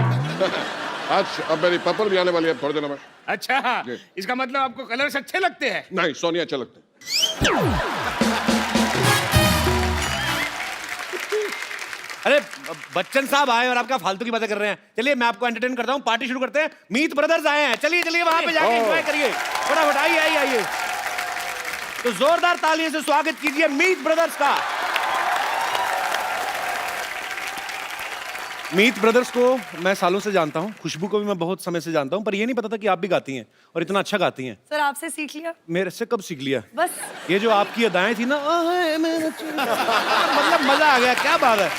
आज अब मेरी पर्पल भी आने वाली है थोड़ी देर में। अच्छा, जी। इसका मतलब आपको कलर्स अच्छे लगते हैं? नहीं, सोनिया अच्छे लगते हैं। अरे बच्चन साहब आए और आपका फालतू की बातें कर रहे हैं। चलिए मैं आपको एंटरटेन करता हूँ, पार्टी शुरू करते हैं। मीत ब्रदर्स आए हैं, चलिए चलिए वहां पे जाके एंजॉय करिए। फटाफट आइए आइए आइए। तो जोरदार तालियों से स्वागत कीजिए मीत ब्रदर्स का। मीत ब्रदर्स को मैं सालों से जानता हूँ, खुशबू को भी मैं बहुत समय से जानता हूँ, पर ये नहीं पता था कि आप भी गाती हैं और इतना अच्छा गाती हैं। सर आपसे सीख लिया मेरे से कब सीख लिया? बस। ये जो आपकी अदाएं थी ना, मतलब मजा आ गया, क्या बात है।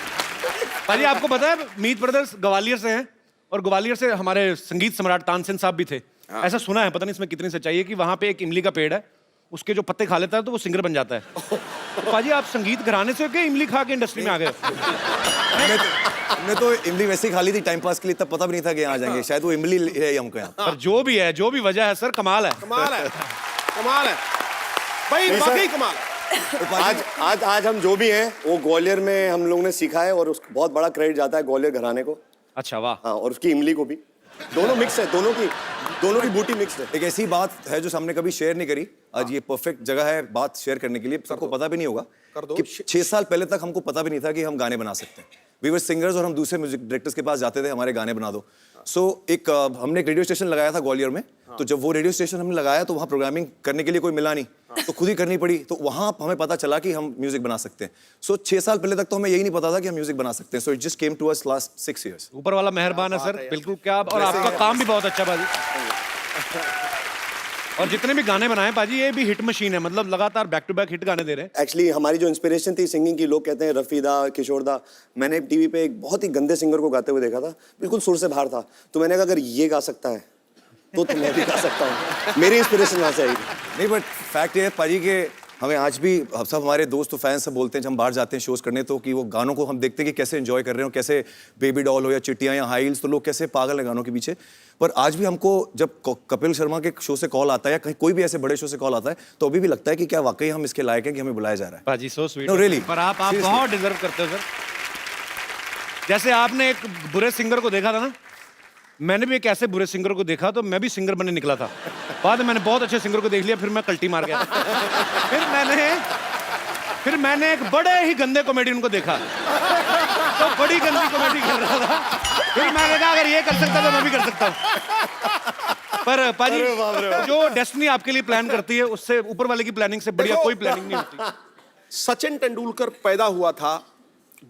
भाजी आपको पता है मीत ब्रदर्स ग्वालियर से हैं और ग्वालियर से हमारे संगीत सम्राट तानसेन साहब भी थे। ऐसा सुना है, पता नहीं इसमें कितनी सच्चाई है, कि वहां पे एक इमली का पेड़ है, उसके जो पत्ते खा लेता है तो वो सिंगर बन जाता है। तो भाजी आप संगीत घराने से क्या इमली खा के इंडस्ट्री में आ गए? मैं तो इमली वैसे ही खा ली थी टाइम पास के लिए, तब पता भी नहीं था कि यहाँ जाएंगे, शायद वो इमली है हमको यहाँ। पर जो भी है, जो भी वजह है सर, कमाल है। कमाल है, कमाल है भाई, नहीं, वाकई सर। कमाल है। आज हम जो भी हैं वो ग्वालियर में हम लोगों ने सीखा है, और उसको बहुत बड़ा क्रेडिट जाता है ग्वालियर घराने को। अच्छा, वाह। हाँ, और उसकी इमली को भी। दोनों मिक्स है, दोनों की बूटी मिक्स है। एक ऐसी बात है जो हमने कभी शेयर नहीं करी, आज ये परफेक्ट जगह है बात शेयर करने के लिए। सबको पता भी नहीं होगा कि 6 साल पहले तक हमको पता भी नहीं था कि हम गाने बना सकते हैं। वी वर सिंगर्स और हम दूसरे म्यूजिक डायरेक्टर्स के पास जाते थे, हमारे गाने बना दो। हमने एक रेडियो स्टेशन लगाया था ग्वालियर में। तो जब वो रेडियो स्टेशन हमने लगाया तो वहाँ प्रोग्रामिंग करने के लिए कोई मिला नहीं, तो खुद ही करनी पड़ी। तो वहाँ हमें पता चला कि हम म्यूजिक बना सकते हैं। 6 साल पहले तक तो हमें यही नहीं पता था कि हम म्यूजिक बना सकते हैं। So it just came to us last 6 years। ऊपर वाला मेहरबान है सर, बिल्कुल। क्या, और आपका काम भी बहुत अच्छा भाजी। और जितने भी गाने बनाए पाजी, ये भी हिट मशीन है, मतलब लगातार बैक टू बैक हिट गाने दे रहे हैं। एक्चुअली हमारी जो इंस्पिरेशन थी सिंगिंग की, लोग कहते हैं रफी दा, किशोर दा। मैंने टीवी पे एक बहुत ही गंदे सिंगर को गाते हुए देखा था, बिल्कुल सुर से बाहर था। तो मैंने कहा अगर ये गा सकता है तो मैं भी गा सकता हूँ। मेरी इंस्पिरेशन वहाँ से आई। नहीं, बट फैक्ट ये है पाजी के हमें आज भी सब हमारे दोस्त और फैंस सब बोलते हैं जब हम बाहर जाते हैं शोज करने, तो कि वो गानों को हम देखते हैं कि कैसे एंजॉय कर रहे हो, कैसे बेबी डॉल हो या चिट्टियाँ या हाई हील्स, तो लोग कैसे पागल हैं गानों के पीछे। पर आज भी हमको जब कपिल शर्मा के शो से कॉल आता है या कहीं कोई भी ऐसे बड़े शो से कॉल आता है, तो अभी भी लगता है कि क्या वाकई हम इसके लायक हैं कि हमें बुलाया जा रहा है। पाजी सो स्वीट। No, really. पर आप Seriously. बहुत डिजर्व करते हो सर। जैसे आपने एक बुरे सिंगर को देखा था ना, मैंने भी एक ऐसे बुरे सिंगर को देखा, तो मैं भी सिंगर बनने निकला था। बाद में मैंने बहुत अच्छे सिंगर को देख लिया, फिर मैं कल्टी मार गया। फिर मैंने एक बड़े ही गंदे कॉमेडियन को देखा, तो बड़ी गंदी कॉमेडी कर रहा था। फिर मैंने कहा अगर ये कर सकता तो मैं भी कर सकता हूँ। पर पाजी, जो डेस्टिनी आपके लिए प्लान करती है, उससे ऊपर वाले की प्लानिंग से बढ़िया कोई प्लानिंग नहीं होती। सचिन तेंदुलकर पैदा हुआ था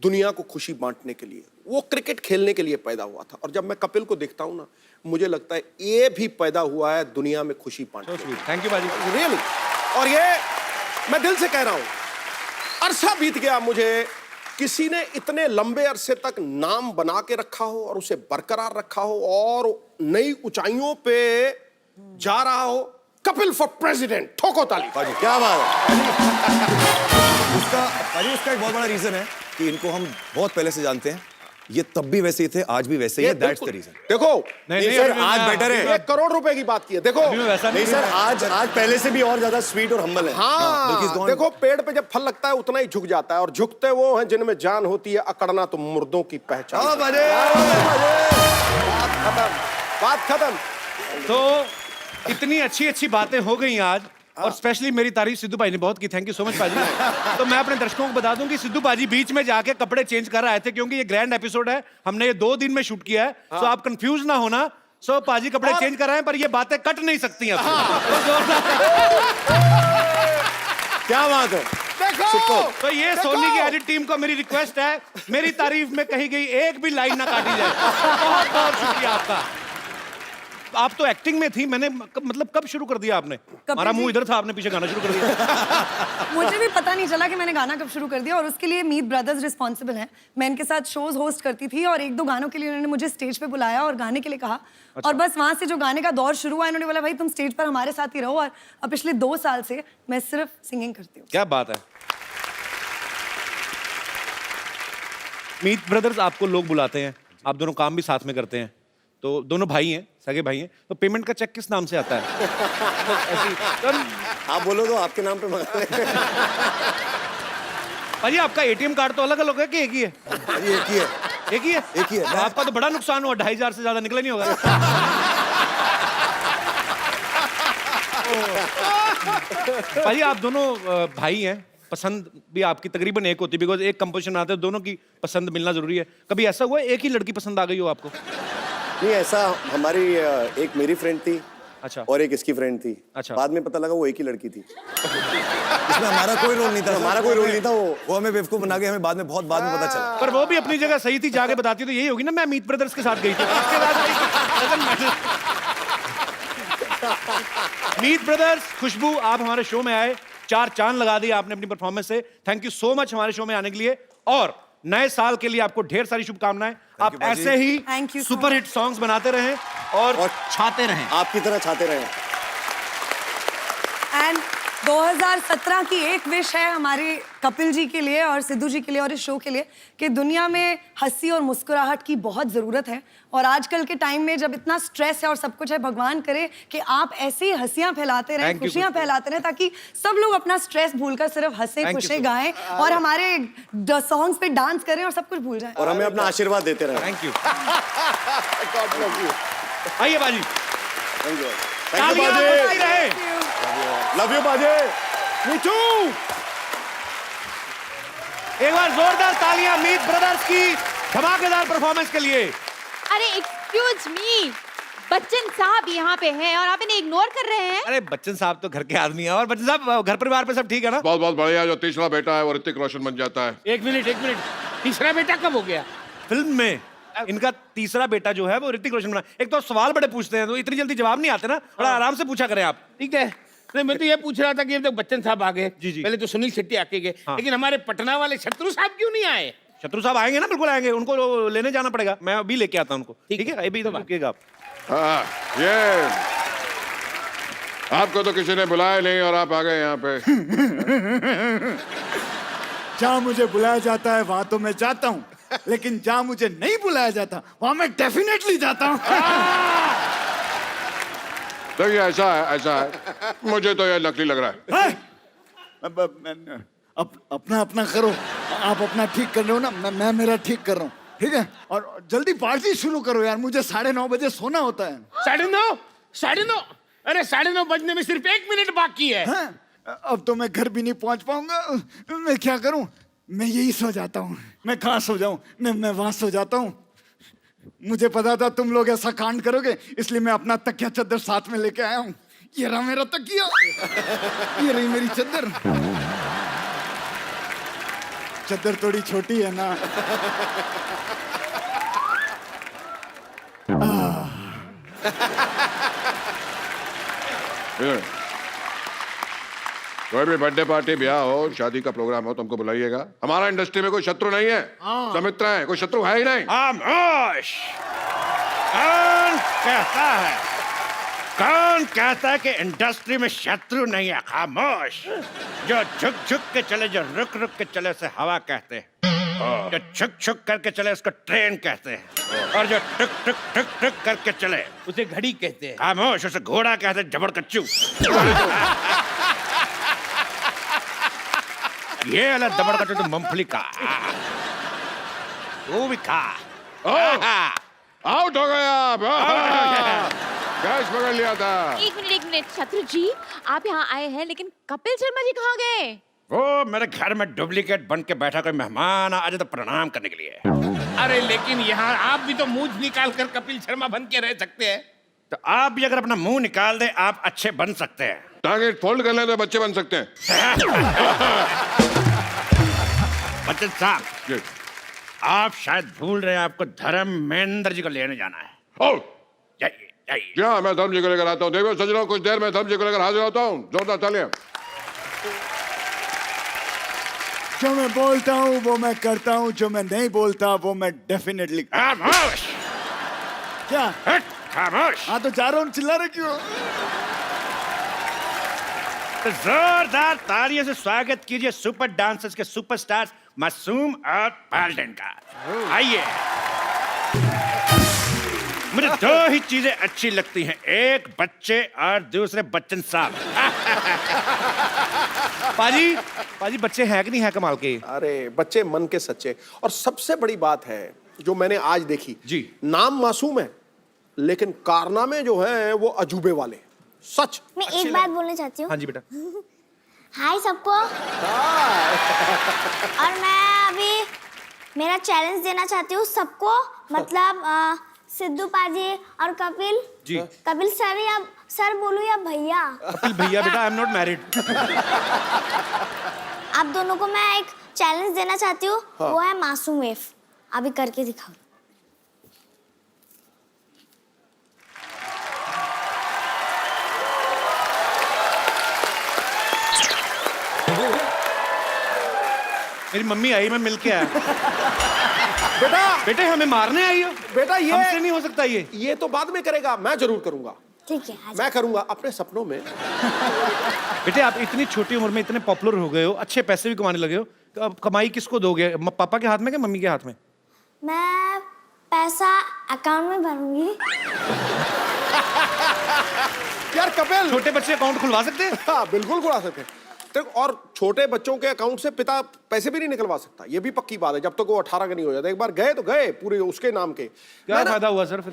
दुनिया को खुशी बांटने के लिए, वो क्रिकेट खेलने के लिए पैदा हुआ था। और जब मैं कपिल को देखता हूं ना, मुझे लगता है ये भी पैदा हुआ है दुनिया में खुशी बांटने के लिए। थैंक यू बाजी, रियली। और ये मैं दिल से कह रहा हूं, अरसा बीत गया मुझे किसी ने इतने लंबे अरसे तक नाम बना के रखा हो और उसे बरकरार रखा हो और नई ऊंचाइयों पे जा रहा हो। कपिल फॉर प्रेसिडेंट, ठोको ताली। क्या बात है। उसका एक बहुत बड़ा रीजन है कि इनको हम बहुत पहले से जानते हैं। ये तब भी वैसे ही थे, आज भी वैसे ही है। That's the reason. देखो नहीं सर, आज बेटर है। 1 करोड़ रुपए की बात की है। देखो नहीं सर, आज पहले से भी और ज्यादा स्वीट और हम्बल है। हाँ, देखो पेड़ पे जब फल लगता है उतना ही झुक जाता है, और झुकते वो हैं जिनमें जान होती है। अकड़ना तो मुर्दों की पहचान। बात खत्म। तो इतनी अच्छी अच्छी बातें हो गई आज, और स्पेशली मेरी तारीफ सिद्धू भाई ने बहुत की, थैंक यू सो मच पाजी। तो मैं अपने दर्शकों को बता दूं कि सिद्धू पाजी बीच में जाके कपड़े चेंज कर आए थे, क्योंकि ये ग्रैंड एपिसोड है, हमने ये 2 दिन में शूट किया है। सो आप कंफ्यूज ना होना। सो पाजी कपड़े चेंज कर रहे हैं, पर ये बातें कट नहीं सकती अब। क्या बात है। देखो तो ये सोनी की एडिट टीम को मेरी रिक्वेस्ट है, मेरी तारीफ में कही गई एक भी लाइन ना काटी जाए। बहुत बहुत शुक्रिया आपका। आप तो एक्टिंग में थी, मैंने मतलब कब शुरू कर दिया आपने? हमारा मुंह इधर था, आपने पीछे गाना शुरू कर दिया। मुझे भी पता नहीं चला कि मैंने गाना कब शुरू कर दिया, और उसके लिए मीत ब्रदर्स रिस्पॉन्सिबल हैं। मैं इनके साथ शोज होस्ट करती थी और 1-2 गानों के लिए उन्होंने मुझे स्टेज पे बुलाया और गाने के लिए कहा। अच्छा। और बस वहां से जो गाने का दौर शुरू हुआ, इन्होंने बोला भाई तुम स्टेज पर हमारे साथ ही रहो। और अब पिछले 2 साल से मैं सिर्फ सिंगिंग करती हूँ। क्या बात है। मीत ब्रदर्स आपको लोग बुलाते हैं, आप दोनों काम भी साथ में करते हैं, तो दोनों भाई हैं, सगे भाई हैं, तो पेमेंट का चेक किस नाम से आता है? आप बोलो तो आपके नाम पे मंगा लें। भाई आपका एटीएम कार्ड तो अलग अलग है कि एक ही है? एक ही है। एक ही है? एक ही है। तो आपका तो बड़ा नुकसान हुआ, 2500 से ज्यादा निकला नहीं होगा। भाई आप दोनों भाई हैं, पसंद भी आपकी तकरीबन एक होती है, बिकॉज एक कंपोजिशन आते हैं, दोनों की पसंद मिलना जरूरी है। कभी ऐसा हुआ एक ही लड़की पसंद आ गई हो आपको? नहीं, ऐसा हमारी एक मेरी फ्रेंड थी, अच्छा, और एक इसकी फ्रेंड थी। अच्छा। बाद में पता लगा वो एक ही लड़की थी। इसमें हमारा कोई रोल नहीं था। हमारा कोई रोल नहीं था। वो हमें बेवकूफ बना के हमें बाद में पता चला। पर वो भी अपनी जगह सही थी, जाके बताती तो यही होगी ना, मैं मीत ब्रदर्स के साथ गई थी। उसके बाद मीत ब्रदर्स, खुशबू, आप हमारे शो में आए, 4 चांद लगा दिए आपने अपनी परफॉर्मेंस से। थैंक यू सो मच हमारे शो में आने के लिए, और नए साल के लिए आपको ढेर सारी शुभकामनाएं। आप ऐसे ही Thank you so super hit songs बनाते रहें और छाते रहें, आपकी तरह छाते रहें। एंड 2017 की एक विश है हमारे कपिल जी के लिए और सिद्धू जी के लिए और इस शो के लिए, कि दुनिया में हंसी और मुस्कुराहट की बहुत ज़रूरत है। और आजकल के टाइम में जब इतना स्ट्रेस है और सब कुछ है, भगवान करे कि आप ऐसी हंसियां फैलाते रहें, खुशियां फैलाते रहें, ताकि सब लोग अपना स्ट्रेस भूलकर सिर्फ हंसे खुशे गाएं और हमारे सॉन्ग्स पे डांस करें और सब कुछ भूल जाएं। और हमें अपना आशीर्वाद देते रहें। Thank you. आइए बाजी, थैंक यू। तालियां बजती रहे। लव यू बाजे। नीचू, एक बार जोरदार तालियां मीत ब्रदर्स की धमाकेदार परफॉर्मेंस के लिए। अरे एक्सक्यूज मी, बच्चन साहब यहाँ पे हैं और आप इन्हें इग्नोर कर रहे हैं। अरे बच्चन साहब तो घर के आदमी हैं, और बच्चन साहब घर परिवार पे सब ठीक है ना? बहुत बहुत बढ़िया। जो तीसरा बेटा है वो ऋतिक रोशन बन जाता है। एक मिनट, तीसरा बेटा कब हो गया? फिल्म में इनका तीसरा बेटा जो है वो ऋतिक रोशन बना। एक तो सवाल बड़े पूछते हैं, तो इतनी जल्दी जवाब नहीं आते ना, थोड़ा आराम से पूछा करें आप। ठीक है। नहीं, मैं तो ये पूछ रहा था कि अब तक बच्चन साहब आ गए, जी, जी। पहले तो सुनील शेट्टी आके गए, लेकिन हमारे पटना वाले शत्रु साहब क्यों नहीं आए? शत्रु साहब आएंगे ना, बिल्कुल आएंगे, उनको लेने जाना पड़ेगा, मैं अभी लेके आता हूं उनको। ठीक है, अभी तो रुकिएगा आप। हाँ, ये आपको तो किसी ने बुलाया नहीं और आप आ गए यहाँ पे। जहाँ मुझे बुलाया जाता है वहां तो मैं जाता हूँ, लेकिन जहाँ मुझे नहीं बुलाया जाता वहां मैं डेफिनेटली जाता हूँ। देखिए ऐसा है, मुझे तो ये नकली लग रहा है। अपना अपना करो, आप अपना ठीक कर रहे हो ना, मैं मेरा ठीक कर रहा हूँ, ठीक है? और जल्दी पार्टी शुरू करो यार, मुझे 9:30 बजे सोना होता है। 9:30? अरे 9:30 बजने में सिर्फ 1 मिनट बाकी है। हाँ? अब तो मैं घर भी नहीं पहुंच पाऊंगा, मैं क्या करूं? मैं यही सो जाता हूँ। मैं कहाँ सो जाऊं? मैं वहां सो जाता हूँ। मुझे पता था तुम लोग ऐसा कांड करोगे, इसलिए मैं अपना तकिया चद्दर साथ में लेके आया हूँ। ये रहा मेरा तकिया, ये रही मेरी चद्दर। चद्दर थोड़ी छोटी है ना। कोई भी बर्थडे पार्टी, ब्याह हो, शादी का प्रोग्राम हो, तुमको बुलाइएगा। हमारा इंडस्ट्री में कोई शत्रु नहीं है, सब मित्र हैं, कोई शत्रु है ही नहीं। खामोश! कौन कहता है? कौन कहता है कि इंडस्ट्री में शत्रु नहीं है? खामोश! जो झुक झुक के चले, जो रुक रुक के चले उसे हवा कहते हैं, जो छुक छुक करके चले उसको ट्रेन कहते हैं, और जो टुक टुक टुक टुक करके चले उसे घड़ी कहते हैं। खामोश, उसे घोड़ा कहते हैं, जबड़ कच्चू। ये वाला दबड़ कच्चू तो मूंगफली का, वो भी खा। आउट हो गया आप। कैश पकड़ लिया था। एक मिनट शत्रु जी, आप यहाँ आए हैं लेकिन कपिल शर्मा जी कहाँ गए? वो मेरे घर में डुप्लीकेट बन के बैठा कोई मेहमान आज तो प्रणाम करने के लिए। अरे लेकिन यहाँ आप भी तो मुंह निकाल कर कपिल शर्मा बन के रह सकते हैं। तो आप भी अगर अपना मुंह निकाल दे आप अच्छे बन सकते हैं। टारगेट फोल्ड कर ले तो बच्चे बन सकते हैं। बच्चन साहब, आप शायद भूल रहे हैं आपको धर्मेंद्र जी को लेने जाना है। ओ, जाइए जाइए। क्या मैं धर्म जी को लेकर आता हूँ? देखो सजनों, कुछ देर में धर्म जी को लेकर हाजिर होता हूँ। जोरदार तालियां। जो मैं बोलता हूँ वो मैं करता हूँ, जो मैं नहीं बोलता वो मैं डेफिनेटली। खामोश। क्या? खामोश। हाँ तो जा रहा हूँ, चिल्ला रहे क्यों? तो जोरदार तालियों से स्वागत कीजिए सुपर डांसर्स के सुपरस्टार मासूम और पाल्टन का। आइए। मुझे दो ही चीजें अच्छी लगती हैं, एक बच्चे और दूसरे बच्चन साहब। पाजी बच्चे हैं कि नहीं है कमाल के? अरे बच्चे मन के सच्चे। और सबसे बड़ी बात है जो मैंने आज देखी जी, नाम मासूम है लेकिन कारनामे जो हैं वो अजूबे वाले। सच। मैं एक बात बोलना चाहती हूँ। हाँ जी बेटा। हाय सबको। और मैं अभी मेरा चैलेंज देना चाहती हूँ सबको, मतलब सिद्धू पाजी और कपिल जी। कपिल सर या सर बोलूं या भैया? कपिल भैया बेटा, आई एम नॉट मैरिड। आप दोनों को मैं एक चैलेंज देना चाहती हूँ। हाँ। वो है मासूम वेव। अभी करके दिखाओ। मेरी मम्मी आई, मैं मिल के आया। बेटा बेटे हमें मारने आई हो? बेटा ये हमसे नहीं हो सकता ये तो बाद में करेगा, मैं जरूर करूंगा। ठीक है, मैं करूंगा अपने सपनों में। बेटे आप इतनी छोटी उम्र में इतने पॉपुलर हो गए हो, अच्छे पैसे भी कमाने लगे हो, तो अब कमाई किसको दोगे? पापा के हाथ में कि मम्मी के हाथ में? मैं पैसा अकाउंट में भरूंगी। यार कपिल, छोटे बच्चे अकाउंट खुलवा सकते हैं? हाँ बिल्कुल खुला सकते हैं। और छोटे बच्चों के अकाउंट से पिता पैसे भी नहीं निकलवा सकता, ये भी पक्की बात है, जब तक वो 18 का नहीं हो जाता। एक बार गए तो गए पूरे उसके नाम के। क्या फायदा हुआ सर फिर?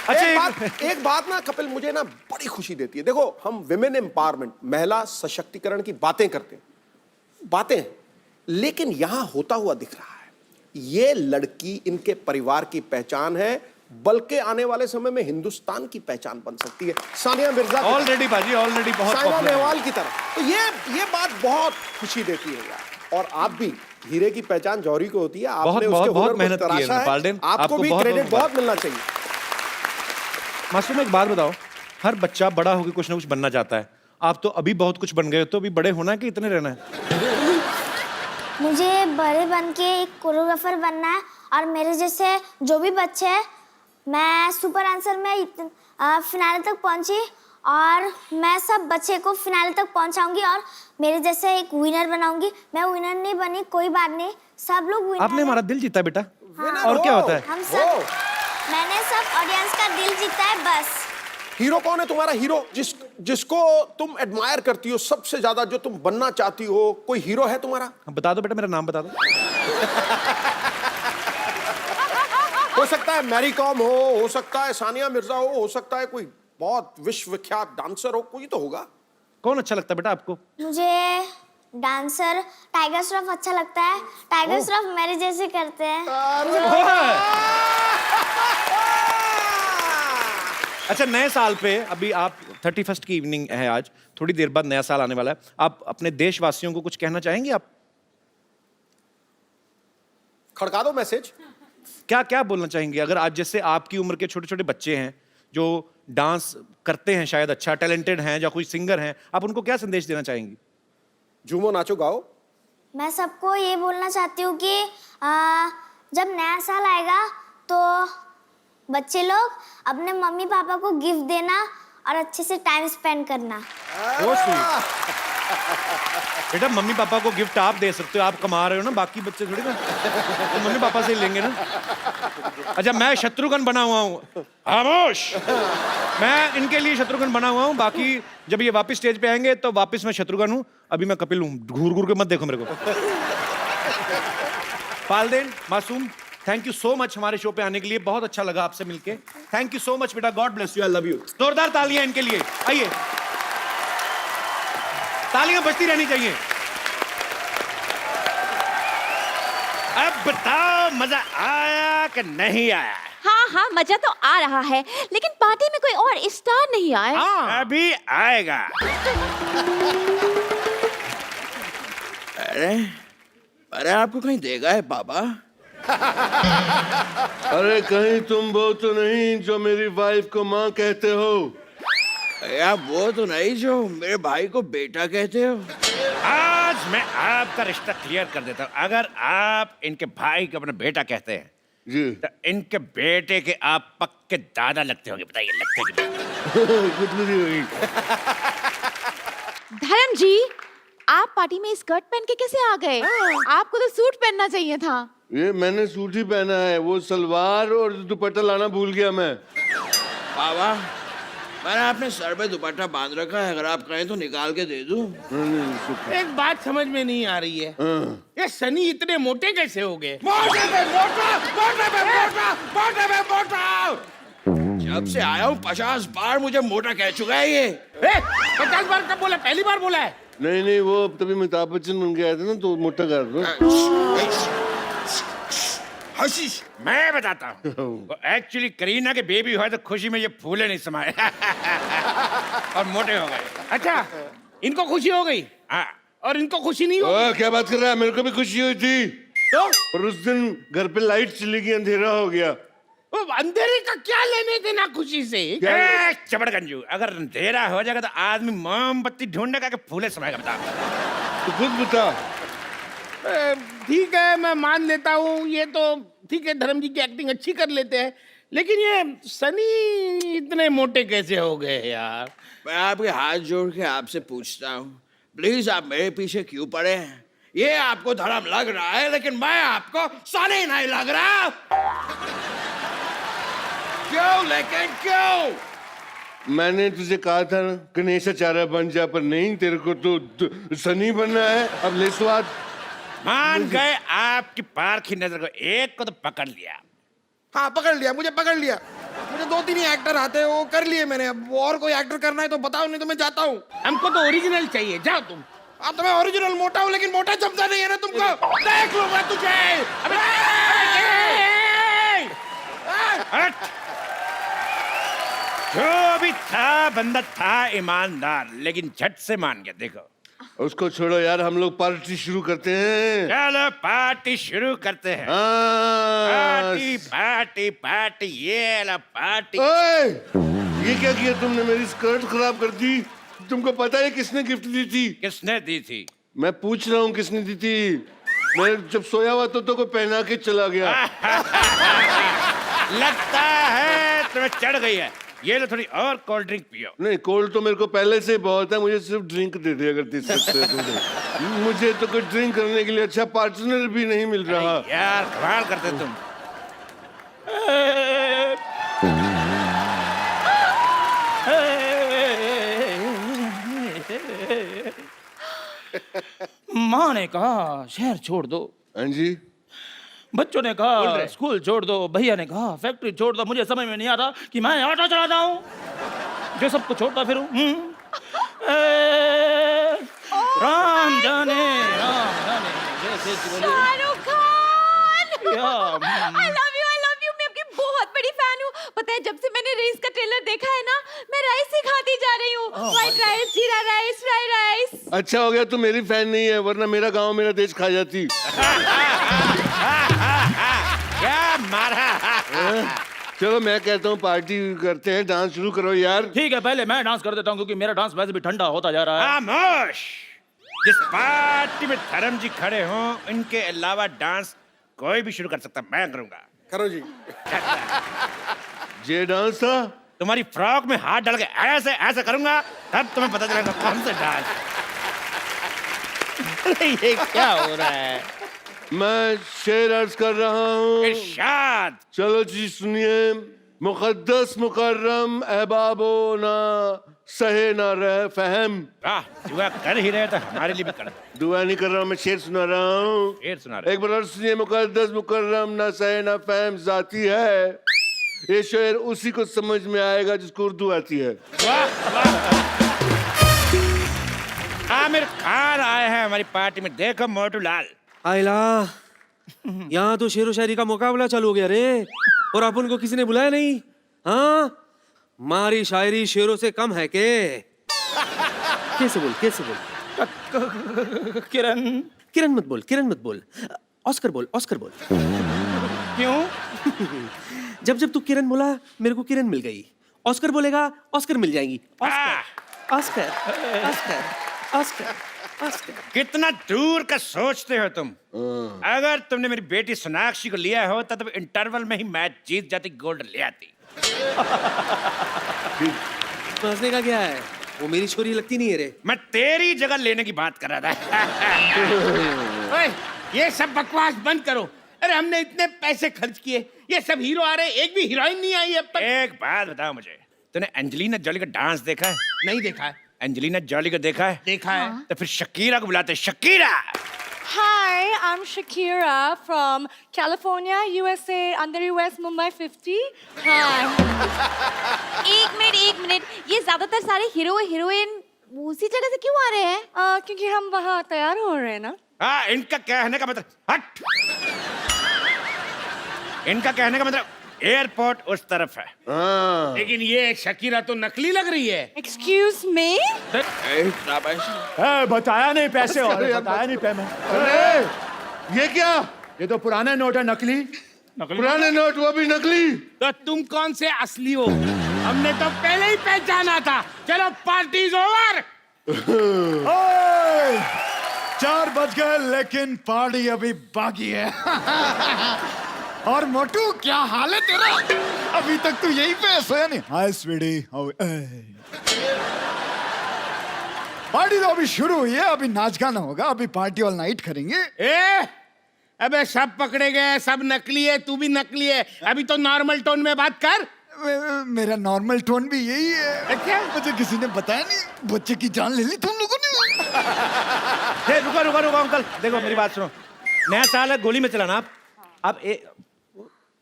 अच्छा एक बात ना कपिल मुझे ना बड़ी खुशी देती है। देखो हम विमेन एम्पावरमेंट, महिला सशक्तिकरण की बातें करते हैं, बातें, लेकिन यहां होता हुआ दिख रहा है। ये लड़की इनके परिवार की पहचान है, बल्कि आने वाले समय में हिंदुस्तान की पहचान बन सकती है। सानिया मिर्जा ऑलरेडी बाजी ऑलरेडी बहुत साइना popular है। नेहवाल की तरह। तो ये बात बहुत खुशी देती है यार। और आप भी, हीरे की पहचान जौहरी को होती है, आपने उसके हुनर को मेहनत की तराशा है पाल्डेन। आपको भी क्रेडिट बहुत मिलना चाहिए। मासूम एक बात बताओ, हर बच्चा बड़ा होकर कुछ ना कुछ बनना चाहता है, आप तो अभी बहुत कुछ बन गए हो, तो अभी बड़े होना है कि इतने रहना है? मुझे बड़े बन के एक कोरियोग्राफर बनना है, और मेरे जैसे जो भी बच्चे हैं, मैं सुपर आंसर में फिनाले तक पहुंची और मैं सब बच्चे को फिनाले तक पहुंचाऊंगी और मेरे जैसे एक विनर बनाऊंगी। मैं विनर नहीं बनी, कोई बात नहीं, सब लोग विनर। आपने हमारा दिल जीता बेटा। हाँ। और क्या होता है? हम सब, मैंने सब ऑडियंस का दिल जीता है बस। हीरो कौन है तुम्हारा? हीरो जिसको तुम एडमायर करती हो सबसे ज्यादा, जो तुम बनना चाहती हो, कोई हीरो है तुम्हारा? बता दो बेटा, मेरा नाम बता हो सकता है मैरी कॉम हो सकता है सानिया मिर्जा हो सकता है कोई बहुत विश्वविख्यात डांसर हो, कोई तो होगा। कौन अच्छा लगता है बेटा आपको? मुझे डांसर टाइगर श्रॉफ अच्छा लगता है। टाइगर श्रॉफ मेरे जैसे करते हैं। अच्छा, नए साल पे अभी आप 31st की इवनिंग है आज, थोड़ी देर बाद नया साल आने वाला है, आप अपने देशवासियों को कुछ कहना चाहेंगे? आप खड़का दो मैसेज। क्या क्या बोलना चाहेंगे? अगर आज जैसे आपकी उम्र के छोटे छोटे बच्चे हैं जो डांस करते हैं, शायद अच्छा टैलेंटेड हैं, या कोई सिंगर हैं, आप उनको क्या संदेश देना चाहेंगी? झूमो नाचो गाओ। मैं सबको ये बोलना चाहती हूँ कि जब नया साल आएगा तो बच्चे लोग अपने मम्मी पापा को गिफ्ट देना और अच्छे से टाइम स्पेंड करना। बेटा मम्मी पापा को गिफ्ट आप दे सकते हो, आप कमा रहे हो ना, बाकी बच्चे थोड़ी ना तो मम्मी पापा से ही लेंगे ना। अच्छा, मैं शत्रुघ्न बना हुआ हूँ, खामोश, मैं इनके लिए शत्रुघ्न बना हुआ हूँ, बाकी जब ये वापस स्टेज पे आएंगे तो वापस मैं शत्रुघ्न हूँ, अभी मैं कपिल हूँ, घूर घूर के मत देखो मेरे को। पाल्देन, मासूम, थैंक यू सो मच हमारे शो पे आने के लिए, बहुत अच्छा लगा आपसे मिलके। थैंक यू सो मच बेटा, God bless you, I love you. जोरदार तालियां इनके लिए, आइए, तालियां बजती रहनी चाहिए। अब बताओ मजा आया कि नहीं आया? हाँ हाँ, मजा तो आ रहा है, लेकिन पार्टी में कोई और स्टार नहीं आया। अभी आएगा। अरे आपको कहीं देगा है पापा? अरे कहीं तुम वो तो नहीं जो मेरी वाइफ को माँ कहते हो? यार वो तो नहीं जो मेरे भाई को बेटा कहते हो। आज मैं आपका रिश्ता क्लियर कर देता हूँ। अगर आप इनके भाई को अपना बेटा कहते हैं जी, तो इनके बेटे के आप पक्के दादा लगते होंगे। बताइए, लगते कि नहीं? कुछ नहीं हुई। धर्म जी, आप पार्टी में स्कर्ट पहन के कैसे आ गए? आपको तो सूट पहनना चाहिए था। ये मैंने सूट ही पहना है, वो सलवार और दुपट्टा लाना भूल गया मैं। पापा मैंने अपने सर पे दुपट्टा बांध रखा है, अगर आप कहें तो निकाल के दे दूं। एक बात समझ में नहीं आ रही है, ये सनी इतने मोटे कैसे हो गए? मोटे पे मोटा, मोटे पे मोटा, मोटे पे मोटा। जब से आया हूँ 50 बार मुझे मोटा कह चुका है ये। 50 बार कब बोला? पहली बार बोला है। नहीं, वो तभी अमिताभ बच्चन बन के आए थे ना, तो मोटा कर दो। हशीश मैं बताता हूँ, एक्चुअली करीना के बेबी हुआ तो खुशी में ये फूले नहीं समाये और मोटे हो गए। अच्छा, इनको खुशी हो गई और इनको खुशी नहीं हो? क्या बात कर रहा है? मेरे को भी खुशी हुई थी तो? और उस दिन घर पे लाइट चली गई, अंधेरा हो गया। वो अंधेरे का क्या लेने देना खुशी से? चबड़गंजू, अगर अंधेरा हो जाएगा तो आदमी मोमबत्ती ढूंढने का फूले समाएगा। बता, तो खुद बता। ठीक है, मैं मान लेता हूँ, ये तो ठीक है, धर्म जी की एक्टिंग अच्छी कर लेते हैं, लेकिन ये सनी इतने मोटे कैसे हो गए यार? मैं आपके हाथ जोड़ के आपसे पूछता हूँ, प्लीज आप मेरे पीछे क्यों पड़े हैं? ये आपको धर्म लग रहा है, लेकिन मैं आपको सनी नहीं लग रहा। क्यों लेकिन क्यों? मैंने तुझे कहा था ना गणेश आचार्य बन जा, पर नहीं, तेरे को तो सनी बनना है। अब ले स्वाद। मान गए आपकी पार्क की नजर को, एक को तो पकड़ लिया। हाँ पकड़ लिया, मुझे पकड़ लिया। मुझे 2-3 ही एक्टर आते हैं, वो कर लिए मैंने। अब और कोई एक्टर करना है तो बताओ, नहीं तो मैं जाता हूँ। हमको तो ओरिजिनल चाहिए, जाओ तुम। हाँ तो मैं ओरिजिनल मोटा हूँ, लेकिन मोटा जमता नहीं है ना तुमको। देख लूंगा तुझे। हट! जो भी था बंदा था ईमानदार, लेकिन झट से मान गया। देखो उसको छोड़ो यार, हम लोग पार्टी शुरू करते हैं। चलो पार्टी शुरू करते हैं। पार्टी पार्टी पार्टी, ये ला पार्टी। ओए, ये क्या किया तुमने? मेरी स्कर्ट खराब कर दी। तुमको पता है किसने गिफ्ट दी थी? किसने दी थी? मैं पूछ रहा हूँ किसने दी थी। मैं जब सोया हुआ तो कोई पहना के चला गया। लगता है तुम्हें चढ़ गई है। ये लो, थोड़ी और कोल्ड ड्रिंक पियो। नहीं, कोल्ड तो मेरे को पहले से बहुत है, मुझे सिर्फ ड्रिंक दे दे अगर दे सकते हो तुम। मुझे तो कोई ड्रिंक करने के लिए अच्छा पार्टनर भी नहीं मिल रहा। यार कमाल करते तुम। माँ ने कहा शहर छोड़ दो, हाँ जी। बच्चों ने कहा स्कूल छोड़ दो, भैया ने कहा फैक्ट्री छोड़ दो। मुझे समझ में नहीं आता कि मैं ऑटो चलाता हूँ जो सबको छोड़ता फिरूं। राम जाने जैसे Shahrukh Khan, I love you, मैं आपकी बहुत बड़ी फैन हूँ। पता है, जब से मैंने रेस का ट्रेलर देखा है ना, मैं राइस ही खाती जा रही हूँ। व्हाइट राइस, जीरा राइस, फ्राई राइस। अच्छा हो गया तू मेरी फैन नहीं है, वरना मेरा गांव मेरा देश खा जाती। क्या मारा? चलो मैं कहता हूँ पार्टी करते हैं, डांस शुरू करो यार। ठीक है, पहले मैं डांस कर देता हूँ क्योंकि मेरा डांस वैसे भी ठंडा होता जा रहा है। खामोश! जिस पार्टी में धर्म जी खड़े हों, इनके अलावा डांस कोई भी शुरू कर सकता। मैं करूंगा। करो जी। ये डांस था? तुम्हारी फ्रॉक में हाथ डाल के ऐसे ऐसे करूंगा, तब तुम्हें पता चलेगा कौन सा डांस। ये क्या हो रहा है? मैं शेर अर्ज कर रहा हूँ। इरशाद। चलो जी सुनिए। मुकद्दस मुकर्रम अहबाबो ना सहे ना रह फहम। दुआ कर ही रहे तो हमारे लिए भी कर। दुआ नहीं कर रहा हूँ, मैं शेर सुना रहा हूँ। शेर सुना रहे। एक बार और सुनिए। मुकद्दस मुकर्रम ना सहे ना फहम जाती है, ये शेर उसी को समझ में आएगा जिसको उर्दू आती है। आमिर खान आए हैं हमारी पार्टी में, देखो मोटू लाल। आइला, यहाँ तो शेरो शायरी का मुकाबला चालू हो गया रे, और अपन को किसी ने बुलाया नहीं। हाँ, मारी शायरी शेरों से कम है के? कैसे बोल, कैसे बोल? किरण, किरण मत बोल, किरण मत बोल, ऑस्कर बोल, ऑस्कर बोल। क्यों? जब जब तू किरण बोला मेरे को किरण मिल गई, ऑस्कर बोलेगा ऑस्कर मिल जाएंगी। Oscar, Oscar, Oscar, Oscar, Oscar. कितना दूर का सोचते हो तुम। अगर तुमने मेरी बेटी सोनाक्षी को लिया होता तो इंटरवल में ही मैच जीत जाती, गोल्ड ले आती। हंसने का क्या है? वो मेरी छोरी लगती नहीं है रे। मैं तेरी जगह लेने की बात कर रहा था। ओए, ये सब बकवास बंद करो। अरे हमने इतने पैसे खर्च किए, ये सब हीरो आ रहे, एक भी हीरोइन नहीं आई अब तक। एक बात बताओ मुझे, तूने एंजेलिना जॉली का डांस देखा है? नहीं देखा है। एंजेलिना जॉली को देखा है? देखा है। तो फिर शकीरा को बुलाते, Shakira. Hi, I'm Shakira from California, USA, under US Mumbai 50. Hi. एक मिनट, ये ज्यादातर सारे हीरो हीरोइन उसी जगह से क्यों आ रहे हैं? क्योंकि हम वहाँ तैयार हो रहे हैं ना। हाँ, इनका कहने का मतलब, हट। इनका कहने का मतलब एयरपोर्ट उस तरफ है। लेकिन ये शकीरा तो नकली लग रही है। Excuse me? बताया नहीं पैसे और बताया नहीं पेमेंट। अरे ये क्या? ये तो पुराने नोट है, नकली। पुराने नोट, वो भी नकली। तो तुम कौन से असली हो? हमने तो पहले ही पहचाना था। चलो, पार्टी इज ओवर। 4 बज गए लेकिन पार्टी अभी बाकी है। और मोटू, क्या हाल है तेरा? अभी तक तू यहीं पे सोया नहीं? हाय स्वीटी, पार्टी तो अभी शुरू हुई है, अभी नाच गाना होगा, अभी पार्टी ऑल नाइट करेंगे। अबे सब पकड़े गए, सब नकली है, तू भी नकली है। अभी तो नॉर्मल टोन में बात कर। मेरा नॉर्मल टोन भी यही है। अच्छा, मुझे किसी ने बताया नहीं, बच्चे की जान ले ली तुम लोगों ने। रुको रुको रुको अंकल, देखो मेरी बात सुनो। नया साल है, गोली में चलाना आप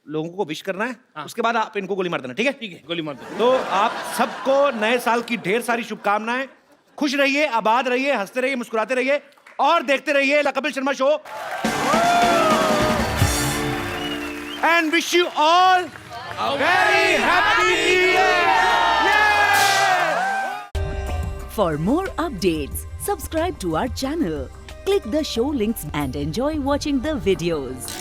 लोगों को विश करना है। उसके बाद आप इनको गोली मार देना, ठीक है? ठीक है, गोली मार दो। तो आप सबको नए साल की ढेर सारी शुभकामनाएं। खुश रहिए, आबाद रहिए, हंसते रहिए, मुस्कुराते रहिए और देखते रहिए the Kapil Sharma show. And wish you all very happy new year. For more updates, subscribe to our channel, click the show links and enjoy watching the videos.